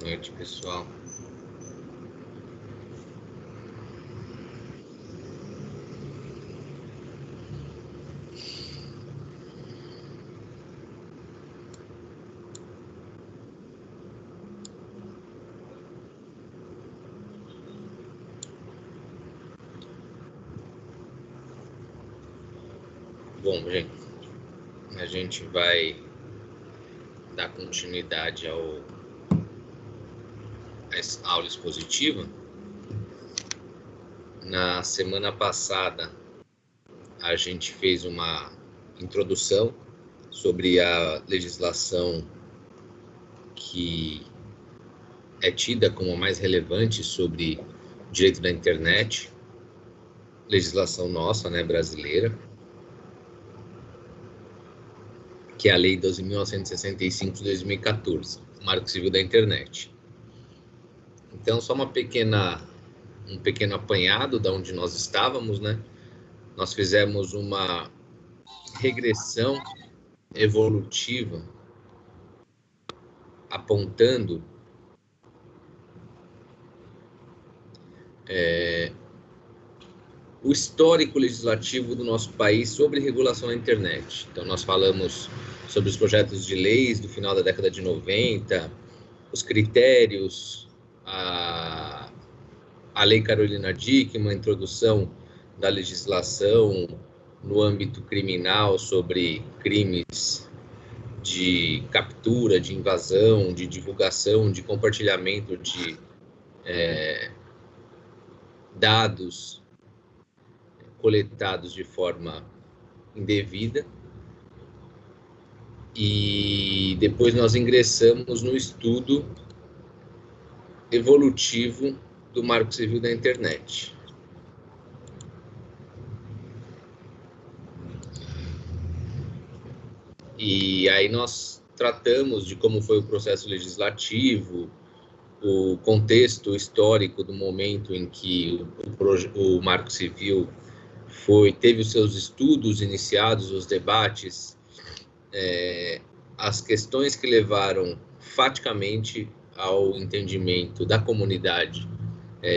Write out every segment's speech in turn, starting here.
noite, pessoal. Bom, gente, a gente vai dar continuidade à aula expositiva. Na semana passada, a gente fez uma introdução sobre a legislação que é tida como a mais relevante sobre direito da internet, legislação nossa, né, brasileira, que é a Lei 12.965 de 2014, Marco Civil da Internet. Então, só um pequeno apanhado de onde nós estávamos, né? Nós fizemos uma regressão evolutiva apontando o histórico legislativo do nosso país sobre regulação da internet. Então, nós falamos sobre os projetos de leis do final da década de 90, os critérios, a Lei Carolina Dickmann, a introdução da legislação no âmbito criminal sobre crimes de captura, de invasão, de divulgação, de compartilhamento de dados coletados de forma indevida. E depois nós ingressamos no estudo evolutivo do Marco Civil da Internet. E aí nós tratamos de como foi o processo legislativo, o contexto histórico do momento em que o Marco Civil teve os seus estudos iniciados, os debates, as questões que levaram faticamente ao entendimento da comunidade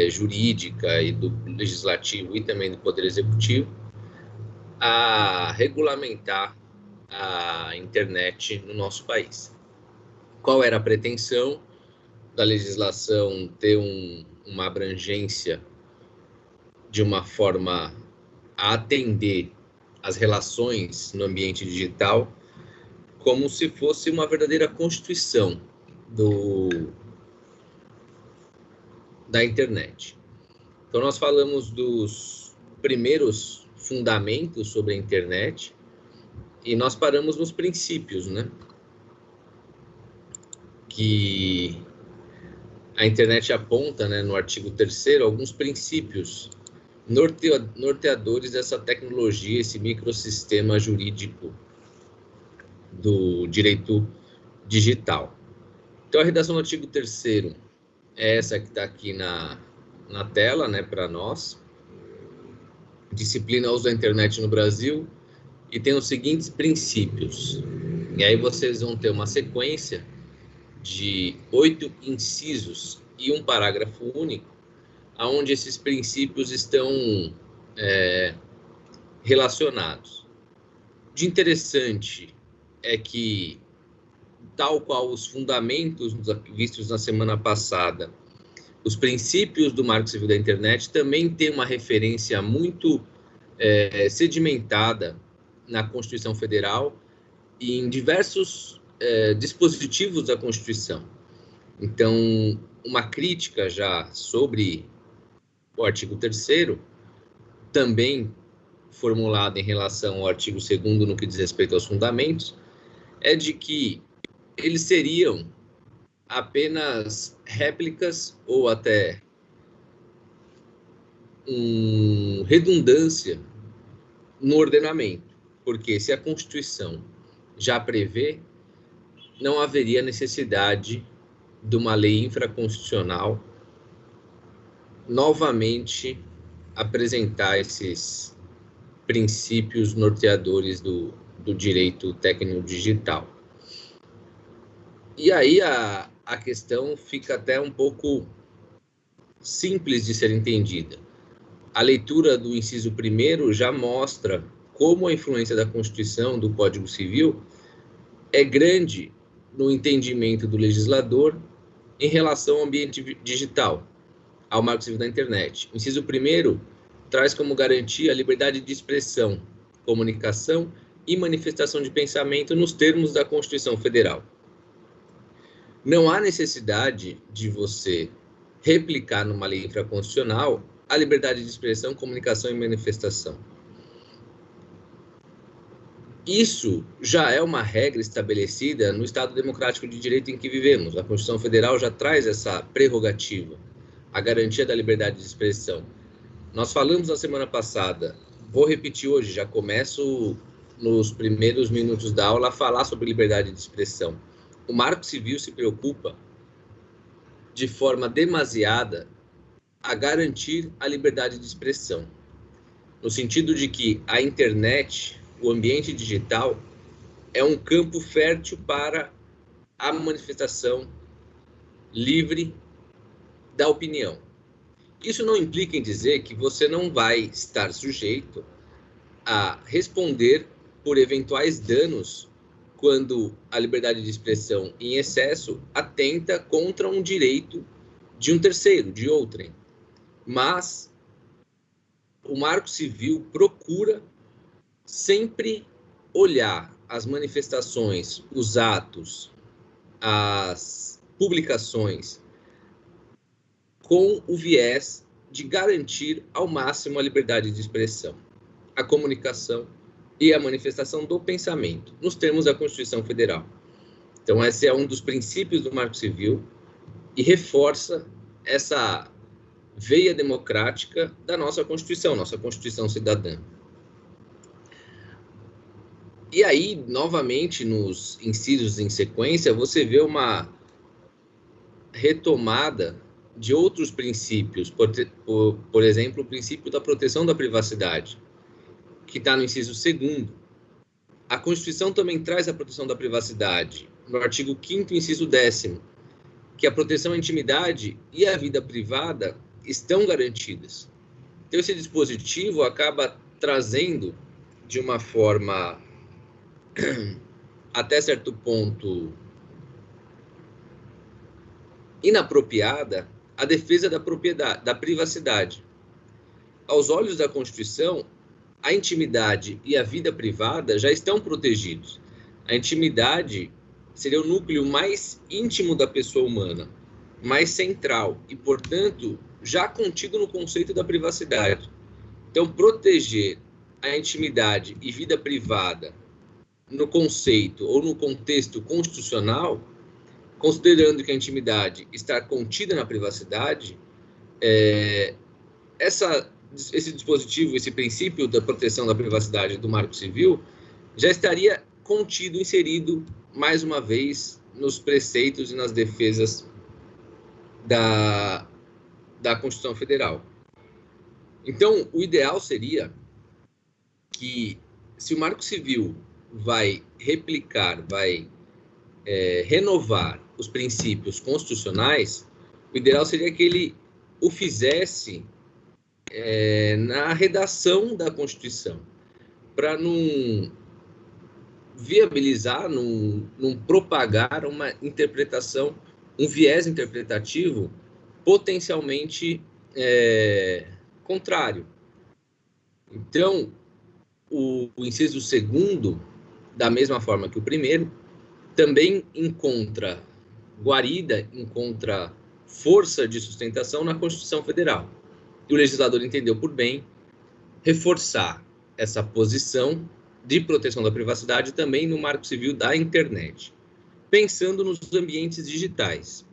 jurídica e do legislativo e também do Poder Executivo a regulamentar a internet no nosso país. Qual era a pretensão da legislação? Ter uma abrangência de uma forma a atender as relações no ambiente digital como se fosse uma verdadeira constituição da internet. Então, nós falamos dos primeiros fundamentos sobre a internet e nós paramos nos princípios, né? Que a internet aponta, né, no artigo 3º, alguns princípios norteadores dessa tecnologia, esse microsistema jurídico do direito digital. Então, a redação do artigo 3º é essa que está aqui na tela, né, para nós. Disciplina uso da internet no Brasil, e tem os seguintes princípios. E aí vocês vão ter uma sequência de 8 incisos e um parágrafo único, onde esses princípios estão relacionados. De interessante é que, tal qual os fundamentos vistos na semana passada, os princípios do Marco Civil da Internet também têm uma referência muito sedimentada na Constituição Federal e em diversos dispositivos da Constituição. Então, uma crítica já sobre o artigo 3º, também formulada em relação ao artigo 2º no que diz respeito aos fundamentos, é de que eles seriam apenas réplicas ou até redundância no ordenamento, porque se a Constituição já prevê, não haveria necessidade de uma lei infraconstitucional novamente apresentar esses princípios norteadores do direito técnico digital. E aí a a questão fica até um pouco simples de ser entendida. A leitura do inciso 1º já mostra como a influência da Constituição, do Código Civil, é grande no entendimento do legislador em relação ao ambiente digital, ao Marco Civil da Internet. O inciso 1º traz como garantia a liberdade de expressão, comunicação e manifestação de pensamento nos termos da Constituição Federal. Não há necessidade de você replicar numa lei infraconstitucional a liberdade de expressão, comunicação e manifestação. Isso já é uma regra estabelecida no Estado Democrático de Direito em que vivemos. A Constituição Federal já traz essa prerrogativa, a garantia da liberdade de expressão. Nós falamos na semana passada, vou repetir hoje, já começo nos primeiros minutos da aula a falar sobre liberdade de expressão. O Marco Civil se preocupa de forma demasiada a garantir a liberdade de expressão, no sentido de que a internet, o ambiente digital, é um campo fértil para a manifestação livre da opinião. Isso não implica em dizer que você não vai estar sujeito a responder por eventuais danos quando a liberdade de expressão em excesso atenta contra um direito de um terceiro, de outrem. Mas o Marco Civil procura sempre olhar as manifestações, os atos, as publicações com o viés de garantir ao máximo a liberdade de expressão, a comunicação e a manifestação do pensamento, nos termos da Constituição Federal. Então, esse é um dos princípios do Marco Civil e reforça essa veia democrática da nossa Constituição Cidadã. E aí, novamente, nos incisos em sequência, você vê uma retomada de outros princípios, por exemplo, o princípio da proteção da privacidade, que está no inciso 2º. A Constituição também traz a proteção da privacidade, no artigo 5º, inciso 10º, que a proteção à intimidade e à vida privada estão garantidas. Então, esse dispositivo acaba trazendo, de uma forma até certo ponto inapropriada, a defesa da propriedade, da privacidade. Aos olhos da Constituição, a intimidade e a vida privada já estão protegidos. A intimidade seria o núcleo mais íntimo da pessoa humana, mais central e, portanto, já contido no conceito da privacidade. Então, proteger a intimidade e vida privada no conceito ou no contexto constitucional, considerando que a intimidade está contida na privacidade, esse dispositivo, esse princípio da proteção da privacidade do Marco Civil já estaria contido, inserido, mais uma vez, nos preceitos e nas defesas da Constituição Federal. Então, o ideal seria que, se o Marco Civil vai replicar, vai renovar os princípios constitucionais, o ideal seria que ele o fizesse na redação da Constituição, para não viabilizar, não propagar uma interpretação, um viés interpretativo potencialmente contrário. Então, o inciso 2º, da mesma forma que o primeiro, também encontra guarida, encontra força de sustentação na Constituição Federal. E o legislador entendeu por bem reforçar essa posição de proteção da privacidade também no Marco Civil da Internet, pensando nos ambientes digitais.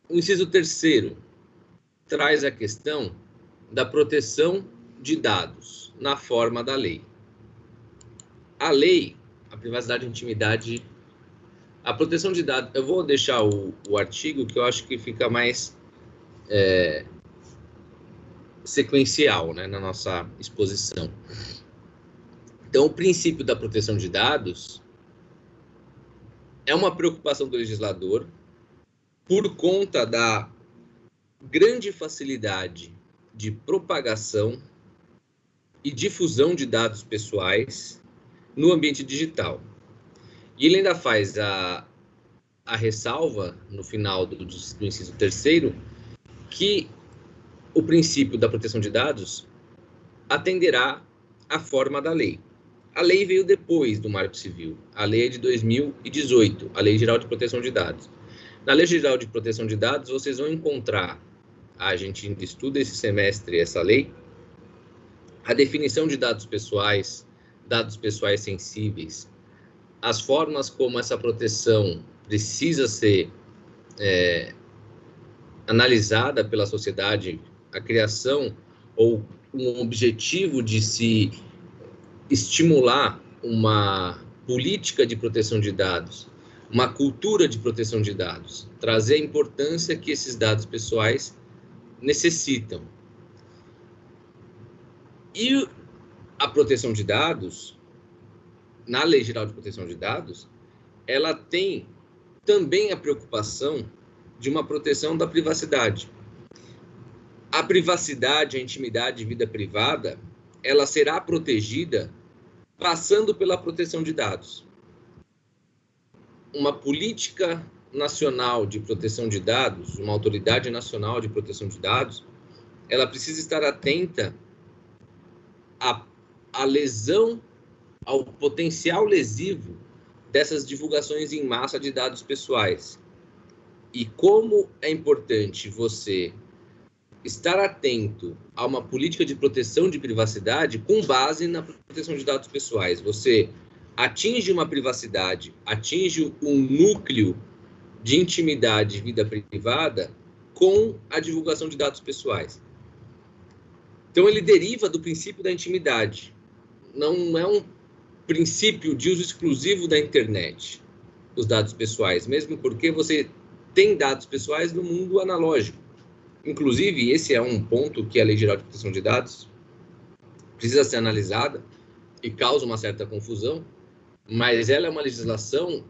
O inciso 3º traz a questão da proteção de dados na forma da lei. A lei, a privacidade e intimidade, a proteção de dados, eu vou deixar o artigo que eu acho que fica mais sequencial, né, na nossa exposição. Então, o princípio da proteção de dados é uma preocupação do legislador por conta da grande facilidade de propagação e difusão de dados pessoais no ambiente digital. E ele ainda faz a ressalva, no final do inciso 3º, que o princípio da proteção de dados atenderá à forma da lei. A lei veio depois do Marco Civil. A lei é de 2018, a Lei Geral de Proteção de Dados. Na Lei Geral de Proteção de Dados, vocês vão encontrar, a gente ainda estuda esse semestre essa lei, a definição de dados pessoais sensíveis, as formas como essa proteção precisa ser analisada pela sociedade, a criação ou um objetivo de se estimular uma política de proteção de dados, uma cultura de proteção de dados, trazer a importância que esses dados pessoais necessitam. E a proteção de dados, na Lei Geral de Proteção de Dados, ela tem também a preocupação de uma proteção da privacidade. A privacidade, a intimidade e vida privada, ela será protegida passando pela proteção de dados. Uma política nacional de proteção de dados, uma autoridade nacional de proteção de dados, ela precisa estar atenta à lesão, ao potencial lesivo dessas divulgações em massa de dados pessoais. E como é importante você estar atento a uma política de proteção de privacidade com base na proteção de dados pessoais. Você atinge uma privacidade, atinge um núcleo de intimidade e vida privada com a divulgação de dados pessoais. Então, ele deriva do princípio da intimidade. Não é um princípio de uso exclusivo da internet, os dados pessoais, mesmo porque você tem dados pessoais no mundo analógico. Inclusive, esse é um ponto que a Lei Geral de Proteção de Dados precisa ser analisada e causa uma certa confusão, mas ela é uma legislação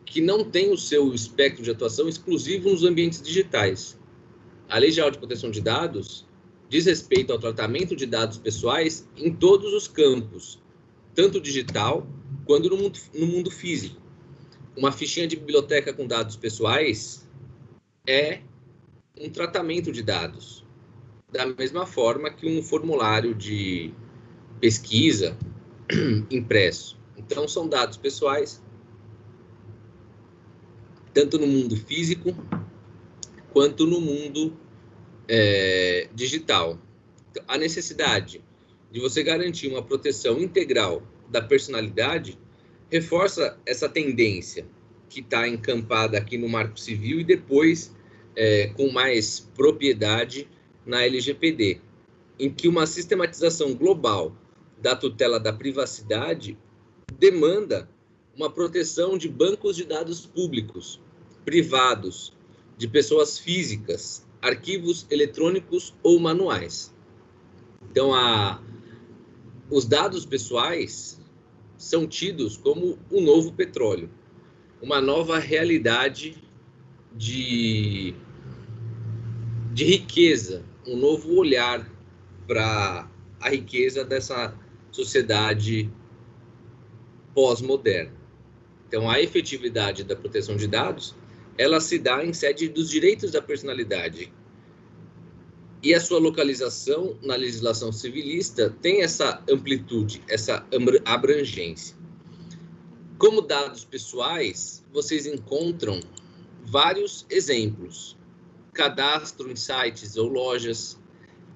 que não tem o seu espectro de atuação exclusivo nos ambientes digitais. A Lei Geral de Proteção de Dados diz respeito ao tratamento de dados pessoais em todos os campos, tanto digital quanto no mundo físico. Uma fichinha de biblioteca com dados pessoais é um tratamento de dados, da mesma forma que um formulário de pesquisa impresso. Então, são dados pessoais, tanto no mundo físico quanto no mundo digital. A necessidade de você garantir uma proteção integral da personalidade reforça essa tendência que está encampada aqui no Marco Civil e depois com mais propriedade na LGPD, em que uma sistematização global da tutela da privacidade demanda uma proteção de bancos de dados públicos, privados, de pessoas físicas, arquivos eletrônicos ou manuais. Então, os dados pessoais são tidos como um novo petróleo, uma nova realidade de riqueza, um novo olhar para a riqueza dessa sociedade pós-moderna. Então, a efetividade da proteção de dados, ela se dá em sede dos direitos da personalidade. E a sua localização na legislação civilista tem essa amplitude, essa abrangência. Como dados pessoais, vocês encontram vários exemplos. Cadastro em sites ou lojas,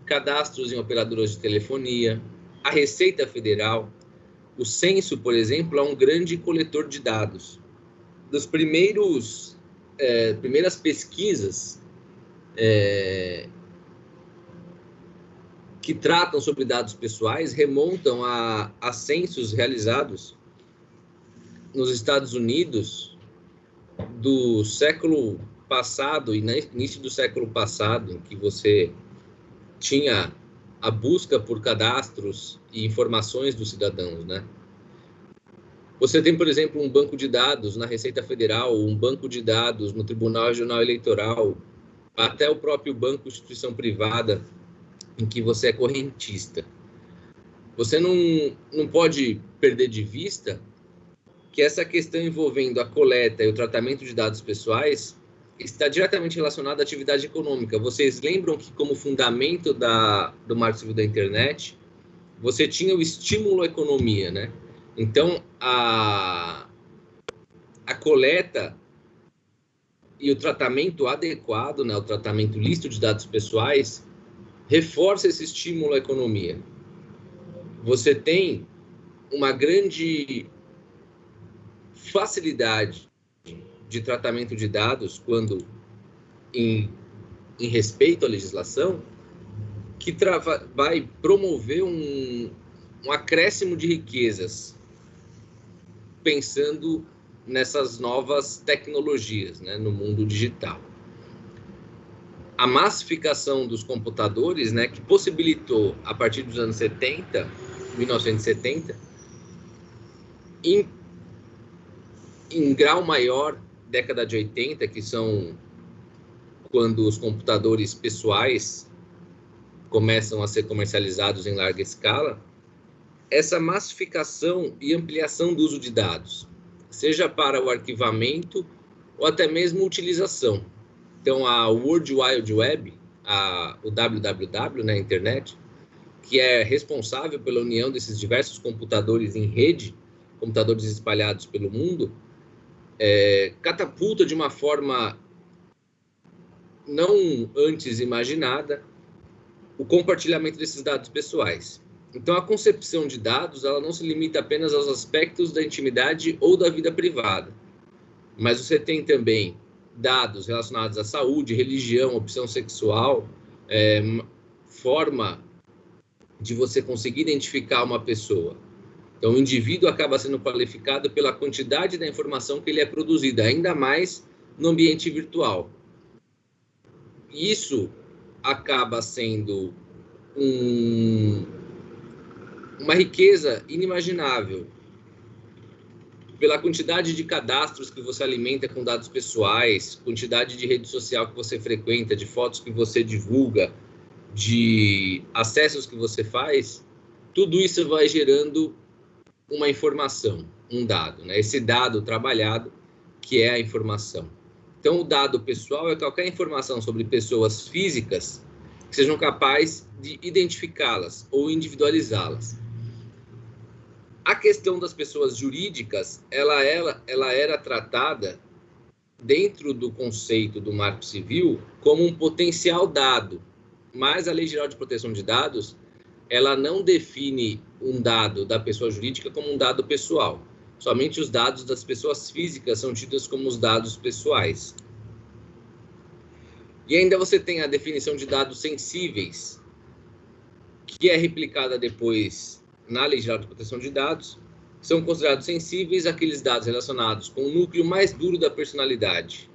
cadastros em operadoras de telefonia, a Receita Federal. O censo, por exemplo, é um grande coletor de dados. Das primeiras pesquisas que tratam sobre dados pessoais remontam a censos realizados nos Estados Unidos do século passado e no início do século passado, em que você tinha a busca por cadastros e informações dos cidadãos, né? Você tem, por exemplo, um banco de dados na Receita Federal, um banco de dados no Tribunal Regional Eleitoral, até o próprio banco, instituição privada, em que você é correntista. Você não pode perder de vista que essa questão envolvendo a coleta e o tratamento de dados pessoais está diretamente relacionada à atividade econômica. Vocês lembram que, como fundamento do Marco Civil da Internet, você tinha o estímulo à economia, né? Então, a coleta e o tratamento adequado, né, o tratamento lícito de dados pessoais, reforça esse estímulo à economia. Você tem uma grande facilidade de tratamento de dados quando em respeito à legislação, que vai promover um acréscimo de riquezas, pensando nessas novas tecnologias, né, no mundo digital. A massificação dos computadores, né, que possibilitou, a partir dos anos 70, 1970, em grau maior, década de 80, que são quando os computadores pessoais começam a ser comercializados em larga escala, essa massificação e ampliação do uso de dados, seja para o arquivamento ou até mesmo utilização. Então, a World Wide Web, o www, né, a internet, que é responsável pela união desses diversos computadores em rede, computadores espalhados pelo mundo, catapulta de uma forma não antes imaginada o compartilhamento desses dados pessoais. Então, a concepção de dados, ela não se limita apenas aos aspectos da intimidade ou da vida privada, mas você tem também dados relacionados à saúde, religião, opção sexual, forma de você conseguir identificar uma pessoa. Então, o indivíduo acaba sendo qualificado pela quantidade da informação que ele é produzida, ainda mais no ambiente virtual. Isso acaba sendo uma riqueza inimaginável pela quantidade de cadastros que você alimenta com dados pessoais, quantidade de rede social que você frequenta, de fotos que você divulga, de acessos que você faz, tudo isso vai gerando uma informação, um dado, né? Esse dado trabalhado que é a informação. Então, o dado pessoal é qualquer informação sobre pessoas físicas que sejam capazes de identificá-las ou individualizá-las. A questão das pessoas jurídicas, ela era tratada dentro do conceito do Marco Civil como um potencial dado, mas a Lei Geral de Proteção de Dados, ela não define um dado da pessoa jurídica como um dado pessoal. Somente os dados das pessoas físicas são tidos como os dados pessoais. E ainda você tem a definição de dados sensíveis, que é replicada depois na Lei Geral de Proteção de Dados. São considerados sensíveis aqueles dados relacionados com o núcleo mais duro da personalidade,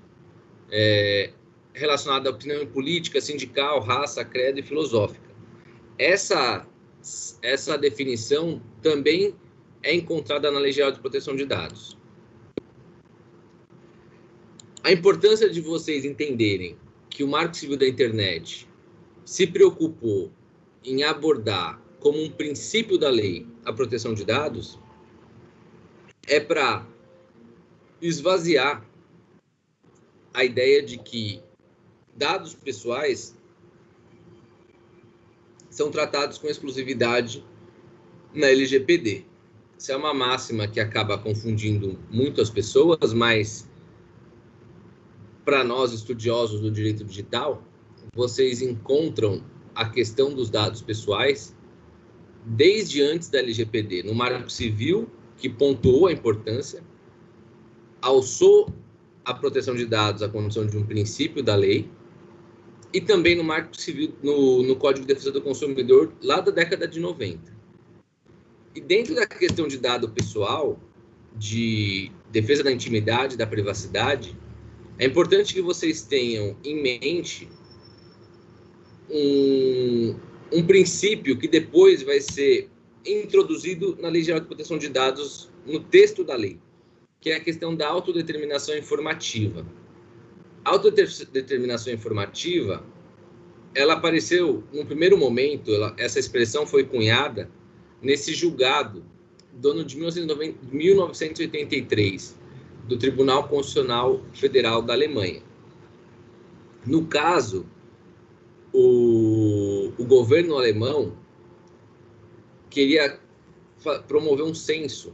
relacionado à opinião política, sindical, raça, credo e filosófica. Essa definição também é encontrada na Lei Geral de Proteção de Dados. A importância de vocês entenderem que o Marco Civil da Internet se preocupou em abordar como um princípio da lei a proteção de dados é para esvaziar a ideia de que dados pessoais são tratados com exclusividade na LGPD. Isso é uma máxima que acaba confundindo muito as pessoas, mas para nós, estudiosos do direito digital, vocês encontram a questão dos dados pessoais desde antes da LGPD, no Marco Civil, que pontuou a importância, alçou a proteção de dados à condição de um princípio da lei, e também no Marco Civil, no Código de Defesa do Consumidor, lá da década de 90. E dentro da questão de dado pessoal, de defesa da intimidade, da privacidade, é importante que vocês tenham em mente um princípio que depois vai ser introduzido na Lei Geral de Proteção de Dados no texto da lei, que é a questão da autodeterminação informativa. A autodeterminação informativa, ela apareceu, no primeiro momento, essa expressão foi cunhada nesse julgado do ano de 1983, do Tribunal Constitucional Federal da Alemanha. No caso, o governo alemão queria promover um censo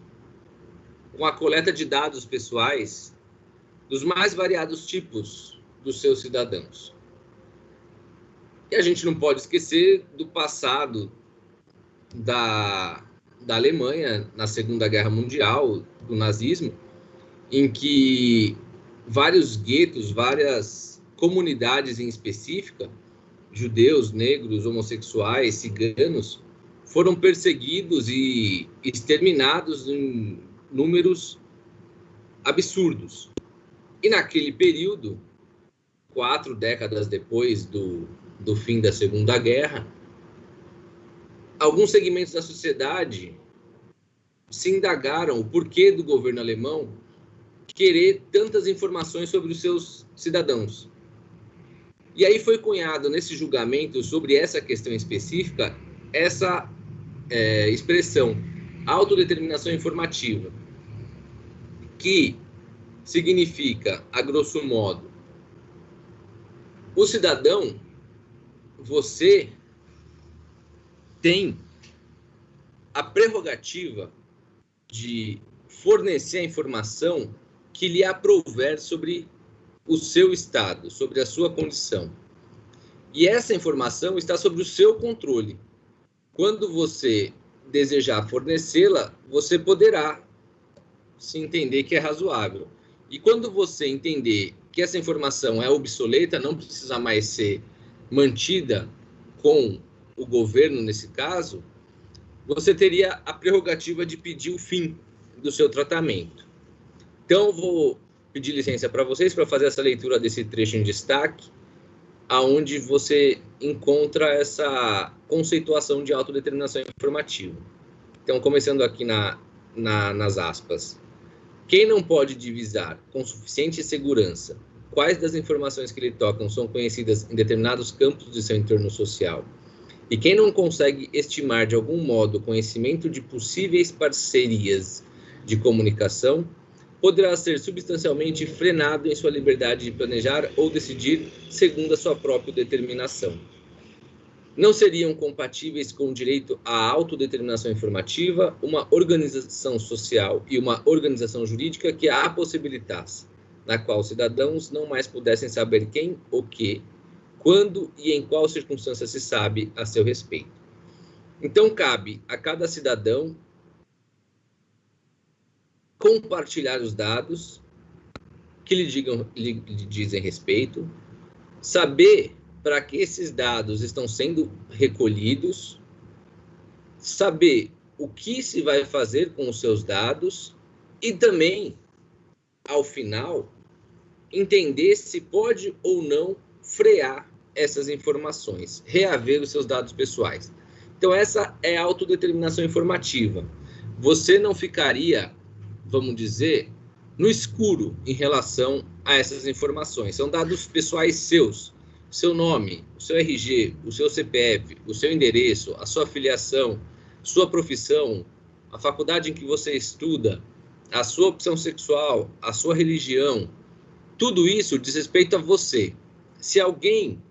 com a coleta de dados pessoais dos mais variados tipos dos seus cidadãos. E a gente não pode esquecer do passado da Alemanha na Segunda Guerra Mundial, do nazismo, em que vários guetos, várias comunidades em específica, judeus, negros, homossexuais, ciganos, foram perseguidos e exterminados em números absurdos. E naquele período, 4 décadas depois do fim da Segunda Guerra, alguns segmentos da sociedade se indagaram o porquê do governo alemão querer tantas informações sobre os seus cidadãos. E aí foi cunhado nesse julgamento sobre essa questão específica essa expressão, autodeterminação informativa, que significa, a grosso modo, o cidadão, você tem a prerrogativa de fornecer a informação que lhe aprouver sobre o seu estado, sobre a sua condição. E essa informação está sob o seu controle. Quando você desejar fornecê-la, você poderá se entender que é razoável. E quando você entender que essa informação é obsoleta, não precisa mais ser mantida com o governo nesse caso, você teria a prerrogativa de pedir o fim do seu tratamento. Então, eu vou pedir licença para vocês para fazer essa leitura desse trecho em destaque, aonde você encontra essa conceituação de autodeterminação informativa. Então, começando aqui nas aspas. Quem não pode divisar com suficiente segurança quais das informações que lhe tocam são conhecidas em determinados campos de seu entorno social, e quem não consegue estimar de algum modo o conhecimento de possíveis parcerias de comunicação, poderá ser substancialmente frenado em sua liberdade de planejar ou decidir segundo a sua própria determinação. Não seriam compatíveis com o direito à autodeterminação informativa uma organização social e uma organização jurídica que a possibilitasse, na qual cidadãos não mais pudessem saber quem, o que, quando e em qual circunstância se sabe a seu respeito. Então, cabe a cada cidadão compartilhar os dados que lhe dizem respeito, saber para que esses dados estão sendo recolhidos, saber o que se vai fazer com os seus dados e também, ao final, entender se pode ou não frear essas informações, reaver os seus dados pessoais. Então, essa é a autodeterminação informativa. Você não ficaria, vamos dizer, no escuro em relação a essas informações. São dados pessoais seus. Seu nome, o seu RG, o seu CPF, o seu endereço, a sua filiação, sua profissão, a faculdade em que você estuda, a sua opção sexual, a sua religião, tudo isso diz respeito a você. Se alguém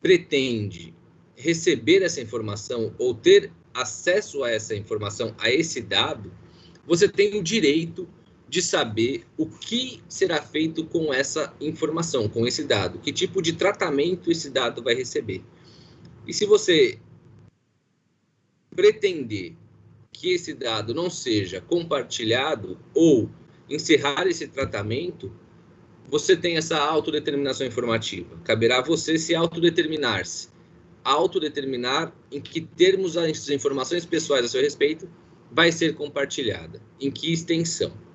pretende receber essa informação ou ter acesso a essa informação, a esse dado, você tem o direito de saber o que será feito com essa informação, com esse dado, que tipo de tratamento esse dado vai receber. E se você pretender que esse dado não seja compartilhado ou encerrar esse tratamento, você tem essa autodeterminação informativa. Caberá a você se autodeterminar-se. Autodeterminar em que termos as informações pessoais a seu respeito vai ser compartilhada, em que extensão.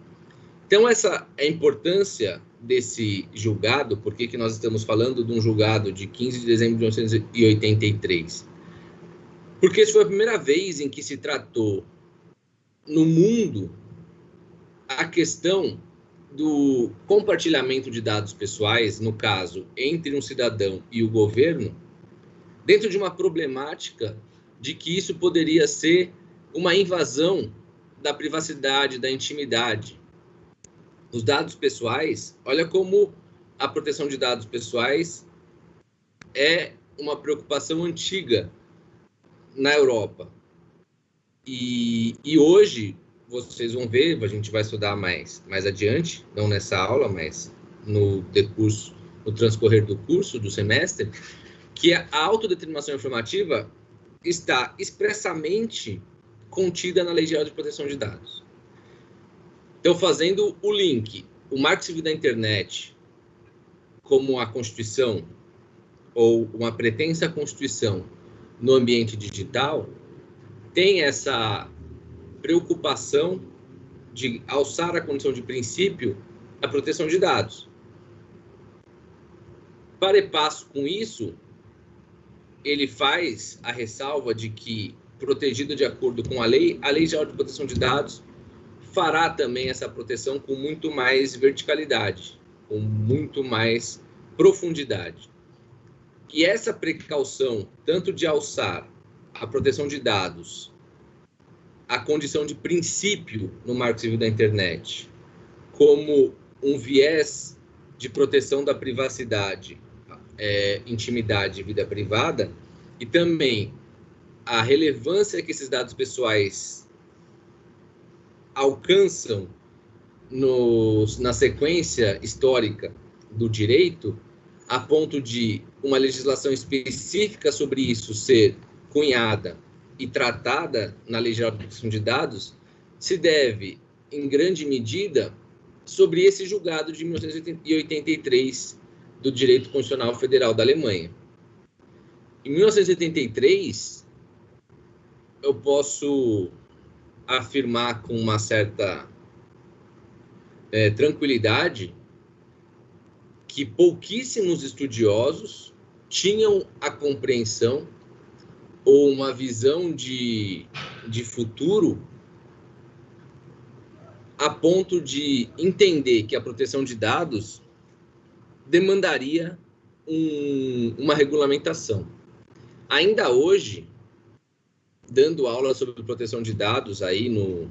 Então, essa é a importância desse julgado, porque que nós estamos falando de um julgado de 15 de dezembro de 1983. Porque isso foi a primeira vez em que se tratou no mundo a questão do compartilhamento de dados pessoais, no caso, entre um cidadão e o governo, dentro de uma problemática de que isso poderia ser uma invasão da privacidade, da intimidade. Os dados pessoais, olha como a proteção de dados pessoais é uma preocupação antiga na Europa. E hoje, vocês vão ver, a gente vai estudar mais adiante, não nessa aula, mas no transcorrer do curso, do semestre, que a autodeterminação informativa está expressamente contida na Lei Geral de Proteção de Dados. Então, fazendo o link, o Marco Civil da Internet, como a Constituição, ou uma pretensa Constituição no ambiente digital, tem essa preocupação de alçar a condição de princípio a proteção de dados. Para e passo com isso, ele faz a ressalva de que, protegido de acordo com a Lei Geral de Proteção de Dados fará também essa proteção com muito mais verticalidade, com muito mais profundidade. E essa precaução, tanto de alçar a proteção de dados, a condição de princípio no Marco Civil da Internet, como um viés de proteção da privacidade, intimidade e vida privada, e também a relevância que esses dados pessoais alcançam na sequência histórica do direito, a ponto de uma legislação específica sobre isso ser cunhada e tratada na Lei Geral de Proteção de Dados, se deve, em grande medida, sobre esse julgado de 1983 do Direito Constitucional Federal da Alemanha. Em 1983, eu posso afirmar com uma certa tranquilidade que pouquíssimos estudiosos tinham a compreensão ou uma visão de futuro a ponto de entender que a proteção de dados demandaria uma regulamentação. Ainda hoje, dando aula sobre proteção de dados aí no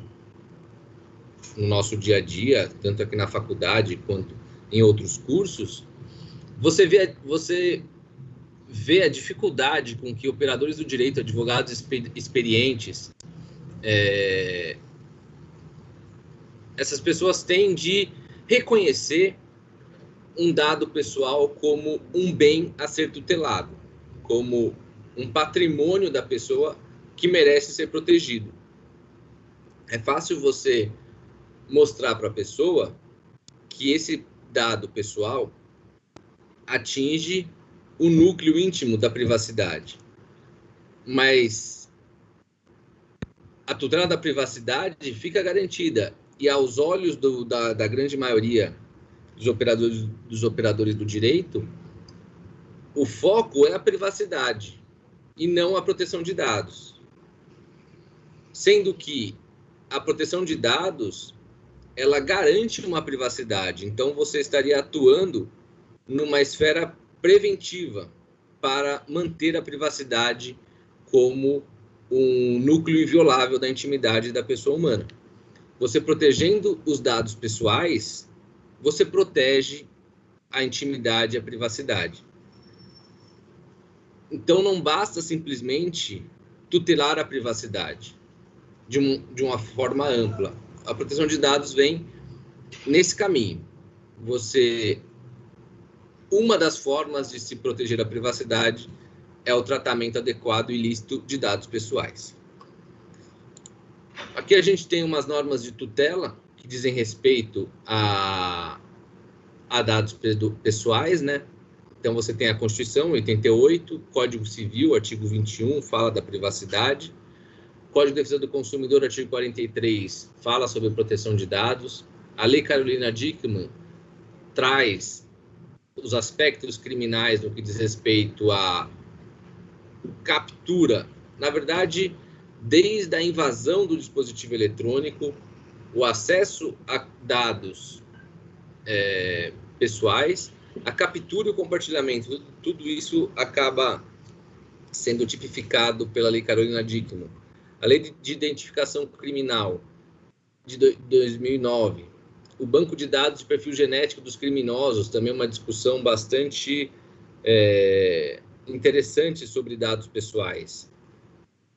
nosso dia a dia, tanto aqui na faculdade quanto em outros cursos, você vê a dificuldade com que operadores do direito, advogados experientes, essas pessoas têm de reconhecer um dado pessoal como um bem a ser tutelado, como um patrimônio da pessoa que merece ser protegido. É fácil você mostrar para a pessoa que esse dado pessoal atinge o núcleo íntimo da privacidade, mas a tutela da privacidade fica garantida, e aos olhos da grande maioria dos operadores do direito, o foco é a privacidade e não a proteção de dados. Sendo que a proteção de dados, ela garante uma privacidade, então você estaria atuando numa esfera preventiva para manter a privacidade como um núcleo inviolável da intimidade da pessoa humana. Você protegendo os dados pessoais, você protege a intimidade e a privacidade. Então, não basta simplesmente tutelar a privacidade de uma forma ampla. A proteção de dados vem nesse caminho. Uma das formas de se proteger a privacidade é o tratamento adequado e lícito de dados pessoais. Aqui a gente tem umas normas de tutela que dizem respeito a dados pessoais, né? Então, você tem a Constituição, 88, Código Civil, artigo 21, fala da privacidade. Código de Defesa do Consumidor, artigo 43, fala sobre proteção de dados. A Lei Carolina Dickmann traz os aspectos criminais no que diz respeito à captura. Na verdade, desde a invasão do dispositivo eletrônico, o acesso a dados pessoais, a captura e o compartilhamento, tudo isso acaba sendo tipificado pela Lei Carolina Dickmann. A Lei de Identificação Criminal de 2009, o Banco de Dados de Perfil Genético dos Criminosos, também uma discussão bastante interessante sobre dados pessoais.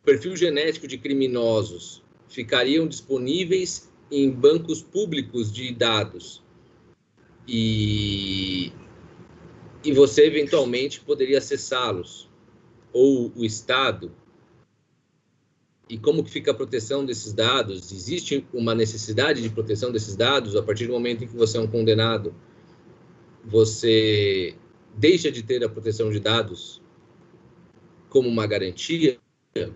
O perfil genético de criminosos ficariam disponíveis em bancos públicos de dados e você eventualmente poderia acessá-los, ou o Estado. E como que fica a proteção desses dados? Existe uma necessidade de proteção desses dados? A partir do momento em que você é um condenado, você deixa de ter a proteção de dados como uma garantia? É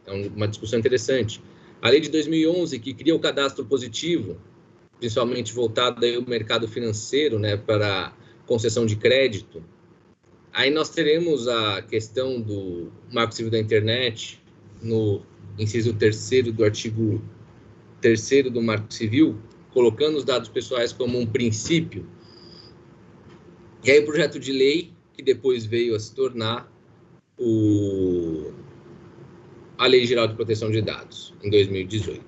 uma discussão interessante. A lei de 2011, que cria o cadastro positivo, principalmente voltado ao mercado financeiro, né, para concessão de crédito. Aí nós teremos a questão do Marco Civil da Internet, no inciso 3º do artigo 3º do Marco Civil, colocando os dados pessoais como um princípio. E aí o projeto de lei, que depois veio a se tornar a Lei Geral de Proteção de Dados, em 2018.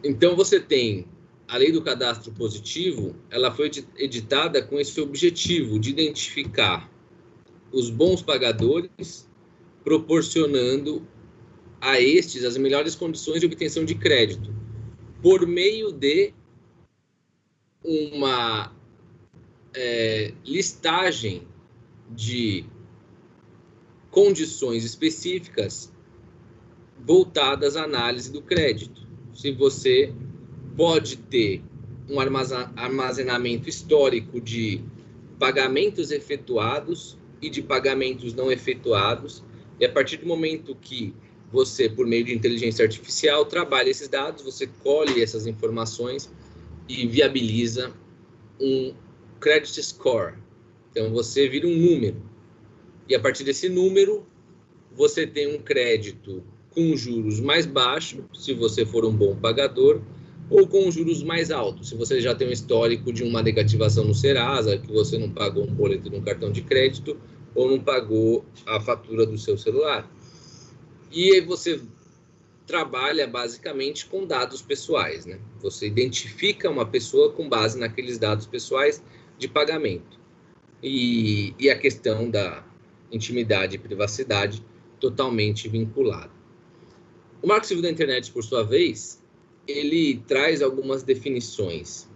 Então, você tem a Lei do Cadastro Positivo, ela foi editada com esse objetivo de identificar os bons pagadores, proporcionando a estes as melhores condições de obtenção de crédito, por meio de uma listagem de condições específicas voltadas à análise do crédito. Se você pode ter um armazenamento histórico de pagamentos efetuados e de pagamentos não efetuados, e a partir do momento que você, por meio de inteligência artificial, trabalha esses dados, você colhe essas informações e viabiliza um credit score. Então, você vira um número. E a partir desse número, você tem um crédito com juros mais baixos, se você for um bom pagador, ou com juros mais altos, se você já tem um histórico de uma negativação no Serasa, que você não pagou um boleto de um cartão de crédito, ou não pagou a fatura do seu celular. E aí você trabalha basicamente com dados pessoais, né? Você identifica uma pessoa com base naqueles dados pessoais de pagamento. E a questão da intimidade e privacidade totalmente vinculada. O Marco Civil da Internet, por sua vez, ele traz algumas definições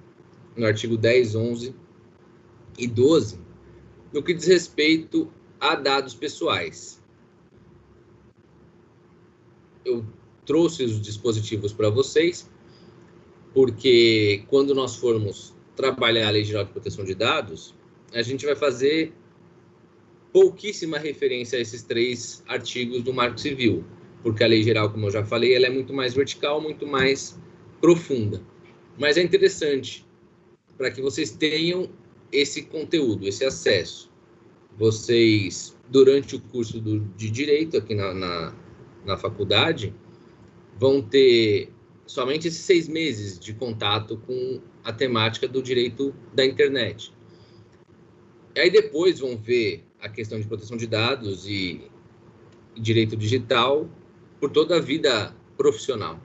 no artigo 10, 11 e 12, no que diz respeito a dados pessoais. Eu trouxe os dispositivos para vocês, porque quando nós formos trabalhar a Lei Geral de Proteção de Dados, a gente vai fazer pouquíssima referência a esses 3 artigos do Marco Civil, porque a Lei Geral, como eu já falei, ela é muito mais vertical, muito mais profunda. Mas é interessante para que vocês tenham esse conteúdo, esse acesso. Vocês, durante o curso de Direito aqui na faculdade, vão ter somente esses 6 meses de contato com a temática do direito da internet. E aí depois vão ver a questão de proteção de dados e direito digital por toda a vida profissional.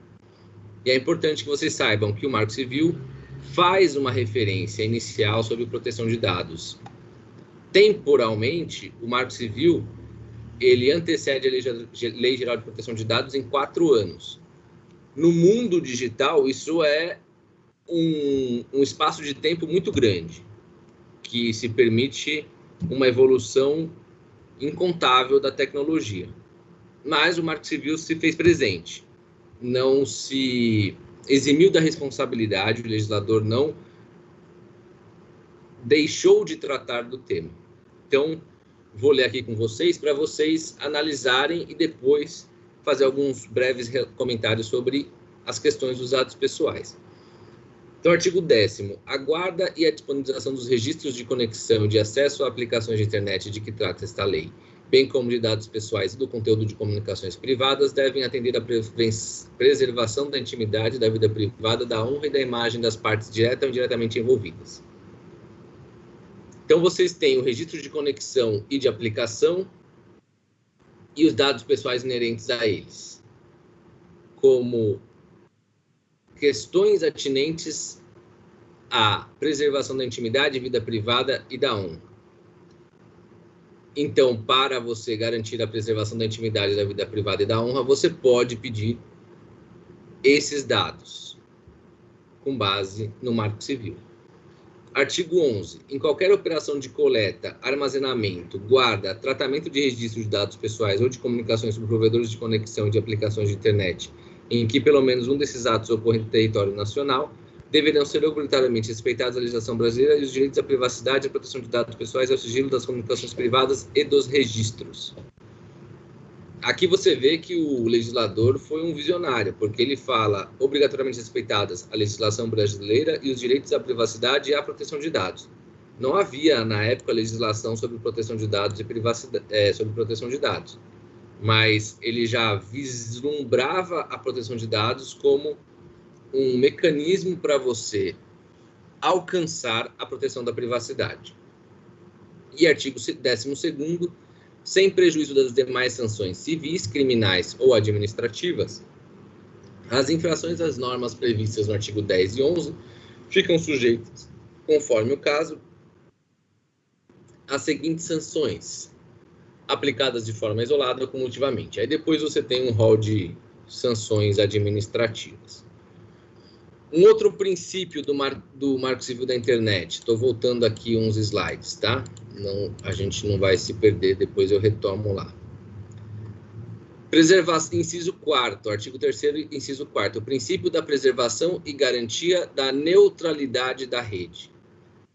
E é importante que vocês saibam que o Marco Civil faz uma referência inicial sobre proteção de dados. Temporalmente, o Marco Civil ele antecede a Lei Geral de Proteção de Dados em 4 anos. No mundo digital, isso é um espaço de tempo muito grande, que se permite uma evolução incontável da tecnologia. Mas o Marco Civil se fez presente, não se eximiu da responsabilidade, o legislador não deixou de tratar do tema. Então, vou ler aqui com vocês, para vocês analisarem e depois fazer alguns breves comentários sobre as questões dos dados pessoais. Então, artigo 10º. A guarda e a disponibilização dos registros de conexão e de acesso a aplicações de internet de que trata esta lei bem como de dados pessoais e do conteúdo de comunicações privadas, devem atender à preservação da intimidade, da vida privada, da honra e da imagem das partes direta ou indiretamente envolvidas. Então, vocês têm o registro de conexão e de aplicação e os dados pessoais inerentes a eles, como questões atinentes à preservação da intimidade, vida privada e da honra. Então, para você garantir a preservação da intimidade, da vida privada e da honra, você pode pedir esses dados com base no Marco Civil. Artigo 11. Em qualquer operação de coleta, armazenamento, guarda, tratamento de registro de dados pessoais ou de comunicações sobre provedores de conexão e de aplicações de internet, em que pelo menos um desses atos ocorre no território nacional, deverão ser obrigatoriamente respeitados a legislação brasileira e os direitos à privacidade, à proteção de dados pessoais, ao sigilo das comunicações privadas e dos registros. Aqui você vê que o legislador foi um visionário, porque ele fala obrigatoriamente respeitadas a legislação brasileira e os direitos à privacidade e à proteção de dados. Não havia, na época, legislação sobre proteção de dados e privacidade, sobre proteção de dados, mas ele já vislumbrava a proteção de dados como um mecanismo para você alcançar a proteção da privacidade. E artigo 12º, sem prejuízo das demais sanções civis, criminais ou administrativas, as infrações às normas previstas no artigo 10 e 11 ficam sujeitas, conforme o caso, às seguintes sanções, aplicadas de forma isolada ou cumulativamente. Aí depois você tem um rol de sanções administrativas. Um outro princípio do Marco Civil da Internet, estou voltando aqui uns slides, tá? Não, a gente não vai se perder, depois eu retomo lá. Inciso 4º, artigo 3º, inciso 4º, o princípio da preservação e garantia da neutralidade da rede.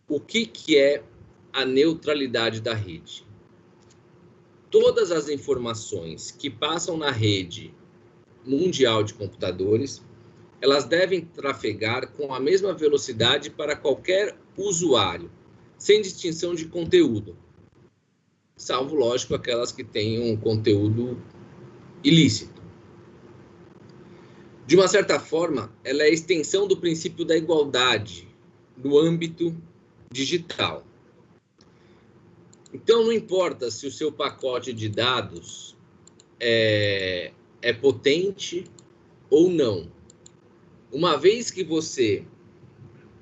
O que é a neutralidade da rede? Todas as informações que passam na rede mundial de computadores, elas devem trafegar com a mesma velocidade para qualquer usuário, sem distinção de conteúdo, salvo, lógico, aquelas que tenham um conteúdo ilícito. De uma certa forma, ela é a extensão do princípio da igualdade no âmbito digital. Então, não importa se o seu pacote de dados é potente ou não. Uma vez que você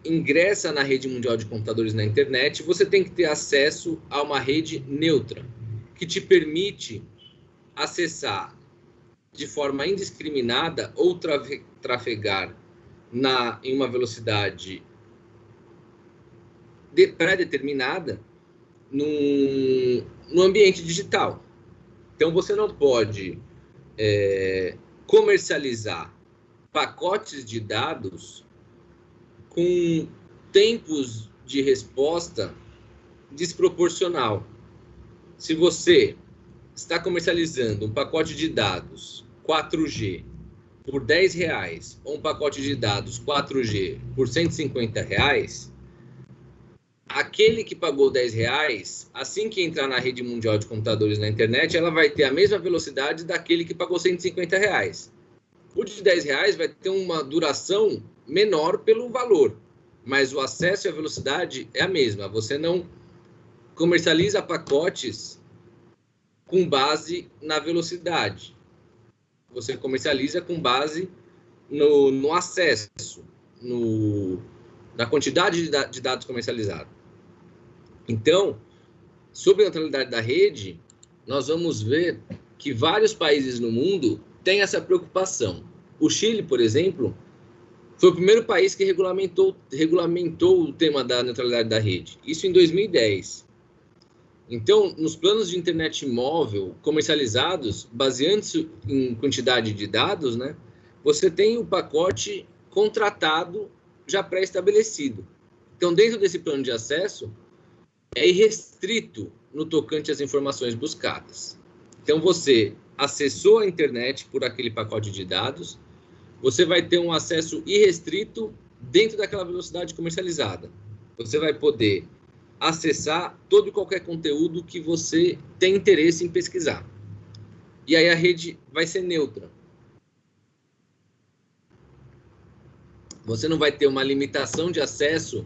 ingressa na rede mundial de computadores na internet, você tem que ter acesso a uma rede neutra, que te permite acessar de forma indiscriminada ou trafegar em uma velocidade pré-determinada no ambiente digital. Então, você não pode comercializar pacotes de dados com tempos de resposta desproporcional. Se você está comercializando um pacote de dados 4G por R$10 ou um pacote de dados 4G por R$150, aquele que pagou R$10, assim que entrar na rede mundial de computadores na internet, ela vai ter a mesma velocidade daquele que pagou R$150. O de R$10 vai ter uma duração menor pelo valor, mas o acesso e a velocidade é a mesma. Você não comercializa pacotes com base na velocidade. Você comercializa com base no acesso, na quantidade de dados comercializados. Então, sobre a neutralidade da rede, nós vamos ver que vários países no mundo têm essa preocupação. O Chile, por exemplo, foi o primeiro país que regulamentou o tema da neutralidade da rede. Isso em 2010. Então, nos planos de internet móvel comercializados, baseando-se em quantidade de dados, né, você tem o pacote contratado já pré-estabelecido. Então, dentro desse plano de acesso, é irrestrito no tocante às informações buscadas. Então, você acessou a internet por aquele pacote de dados, você vai ter um acesso irrestrito dentro daquela velocidade comercializada. Você vai poder acessar todo e qualquer conteúdo que você tem interesse em pesquisar. E aí a rede vai ser neutra. Você não vai ter uma limitação de acesso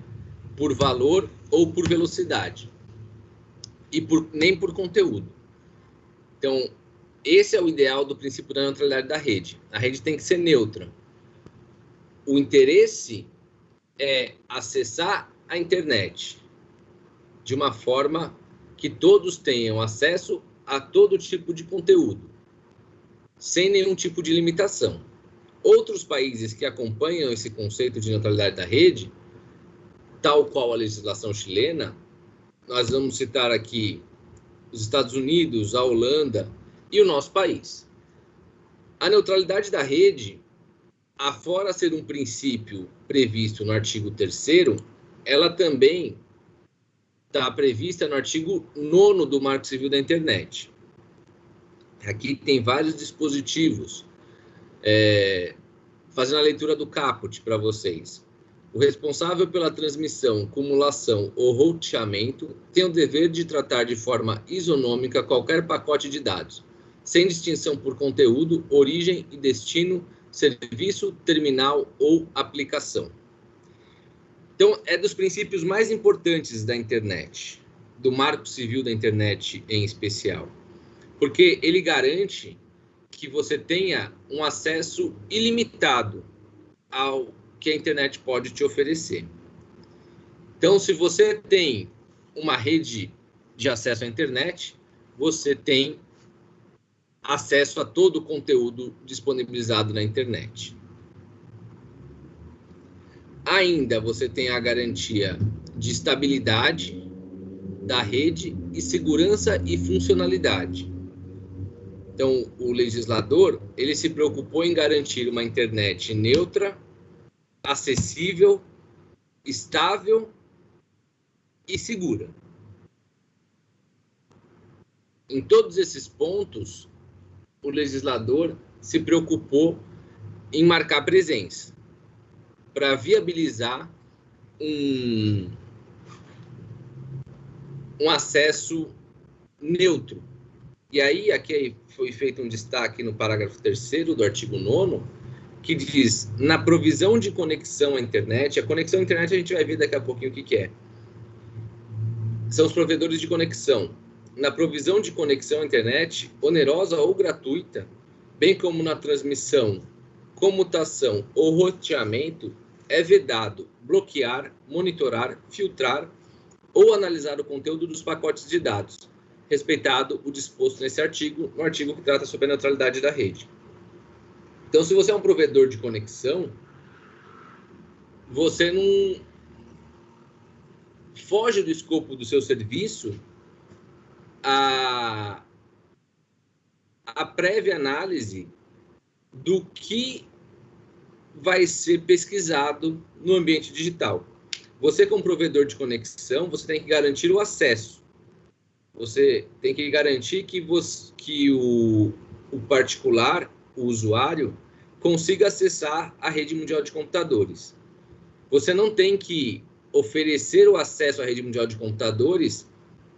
por valor ou por velocidade. E nem por conteúdo. Então, esse é o ideal do princípio da neutralidade da rede. A rede tem que ser neutra. O interesse é acessar a internet de uma forma que todos tenham acesso a todo tipo de conteúdo, sem nenhum tipo de limitação. Outros países que acompanham esse conceito de neutralidade da rede, tal qual a legislação chilena, nós vamos citar aqui os Estados Unidos, a Holanda e o nosso país. A neutralidade da rede, afora ser um princípio previsto no artigo 3º, ela também está prevista no artigo 9º do Marco Civil da Internet. Aqui tem vários dispositivos. Fazendo a leitura do caput para vocês. O responsável pela transmissão, cumulação ou roteamento tem o dever de tratar de forma isonômica qualquer pacote de dados, sem distinção por conteúdo, origem e destino, serviço, terminal ou aplicação. Então, é dos princípios mais importantes da internet, do Marco Civil da Internet em especial, porque ele garante que você tenha um acesso ilimitado ao que a internet pode te oferecer. Então, se você tem uma rede de acesso à internet, você tem acesso a todo o conteúdo disponibilizado na internet. Ainda você tem a garantia de estabilidade da rede e segurança e funcionalidade. Então, o legislador, ele se preocupou em garantir uma internet neutra, acessível, estável e segura. Em todos esses pontos, o legislador se preocupou em marcar presença para viabilizar um acesso neutro. E aí, aqui foi feito um destaque no parágrafo 3º do artigo 9º, que diz, na provisão de conexão à internet, a conexão à internet a gente vai ver daqui a pouquinho o que é. São os provedores de conexão. Na provisão de conexão à internet, onerosa ou gratuita, bem como na transmissão, comutação ou roteamento, é vedado bloquear, monitorar, filtrar ou analisar o conteúdo dos pacotes de dados, respeitado o disposto nesse artigo, no artigo que trata sobre a neutralidade da rede. Então, se você é um provedor de conexão, você não foge do escopo do seu serviço a prévia análise do que vai ser pesquisado no ambiente digital. Você, como provedor de conexão, você tem que garantir o acesso. Você tem que garantir que o particular, o usuário, consiga acessar a rede mundial de computadores. Você não tem que oferecer o acesso à rede mundial de computadores,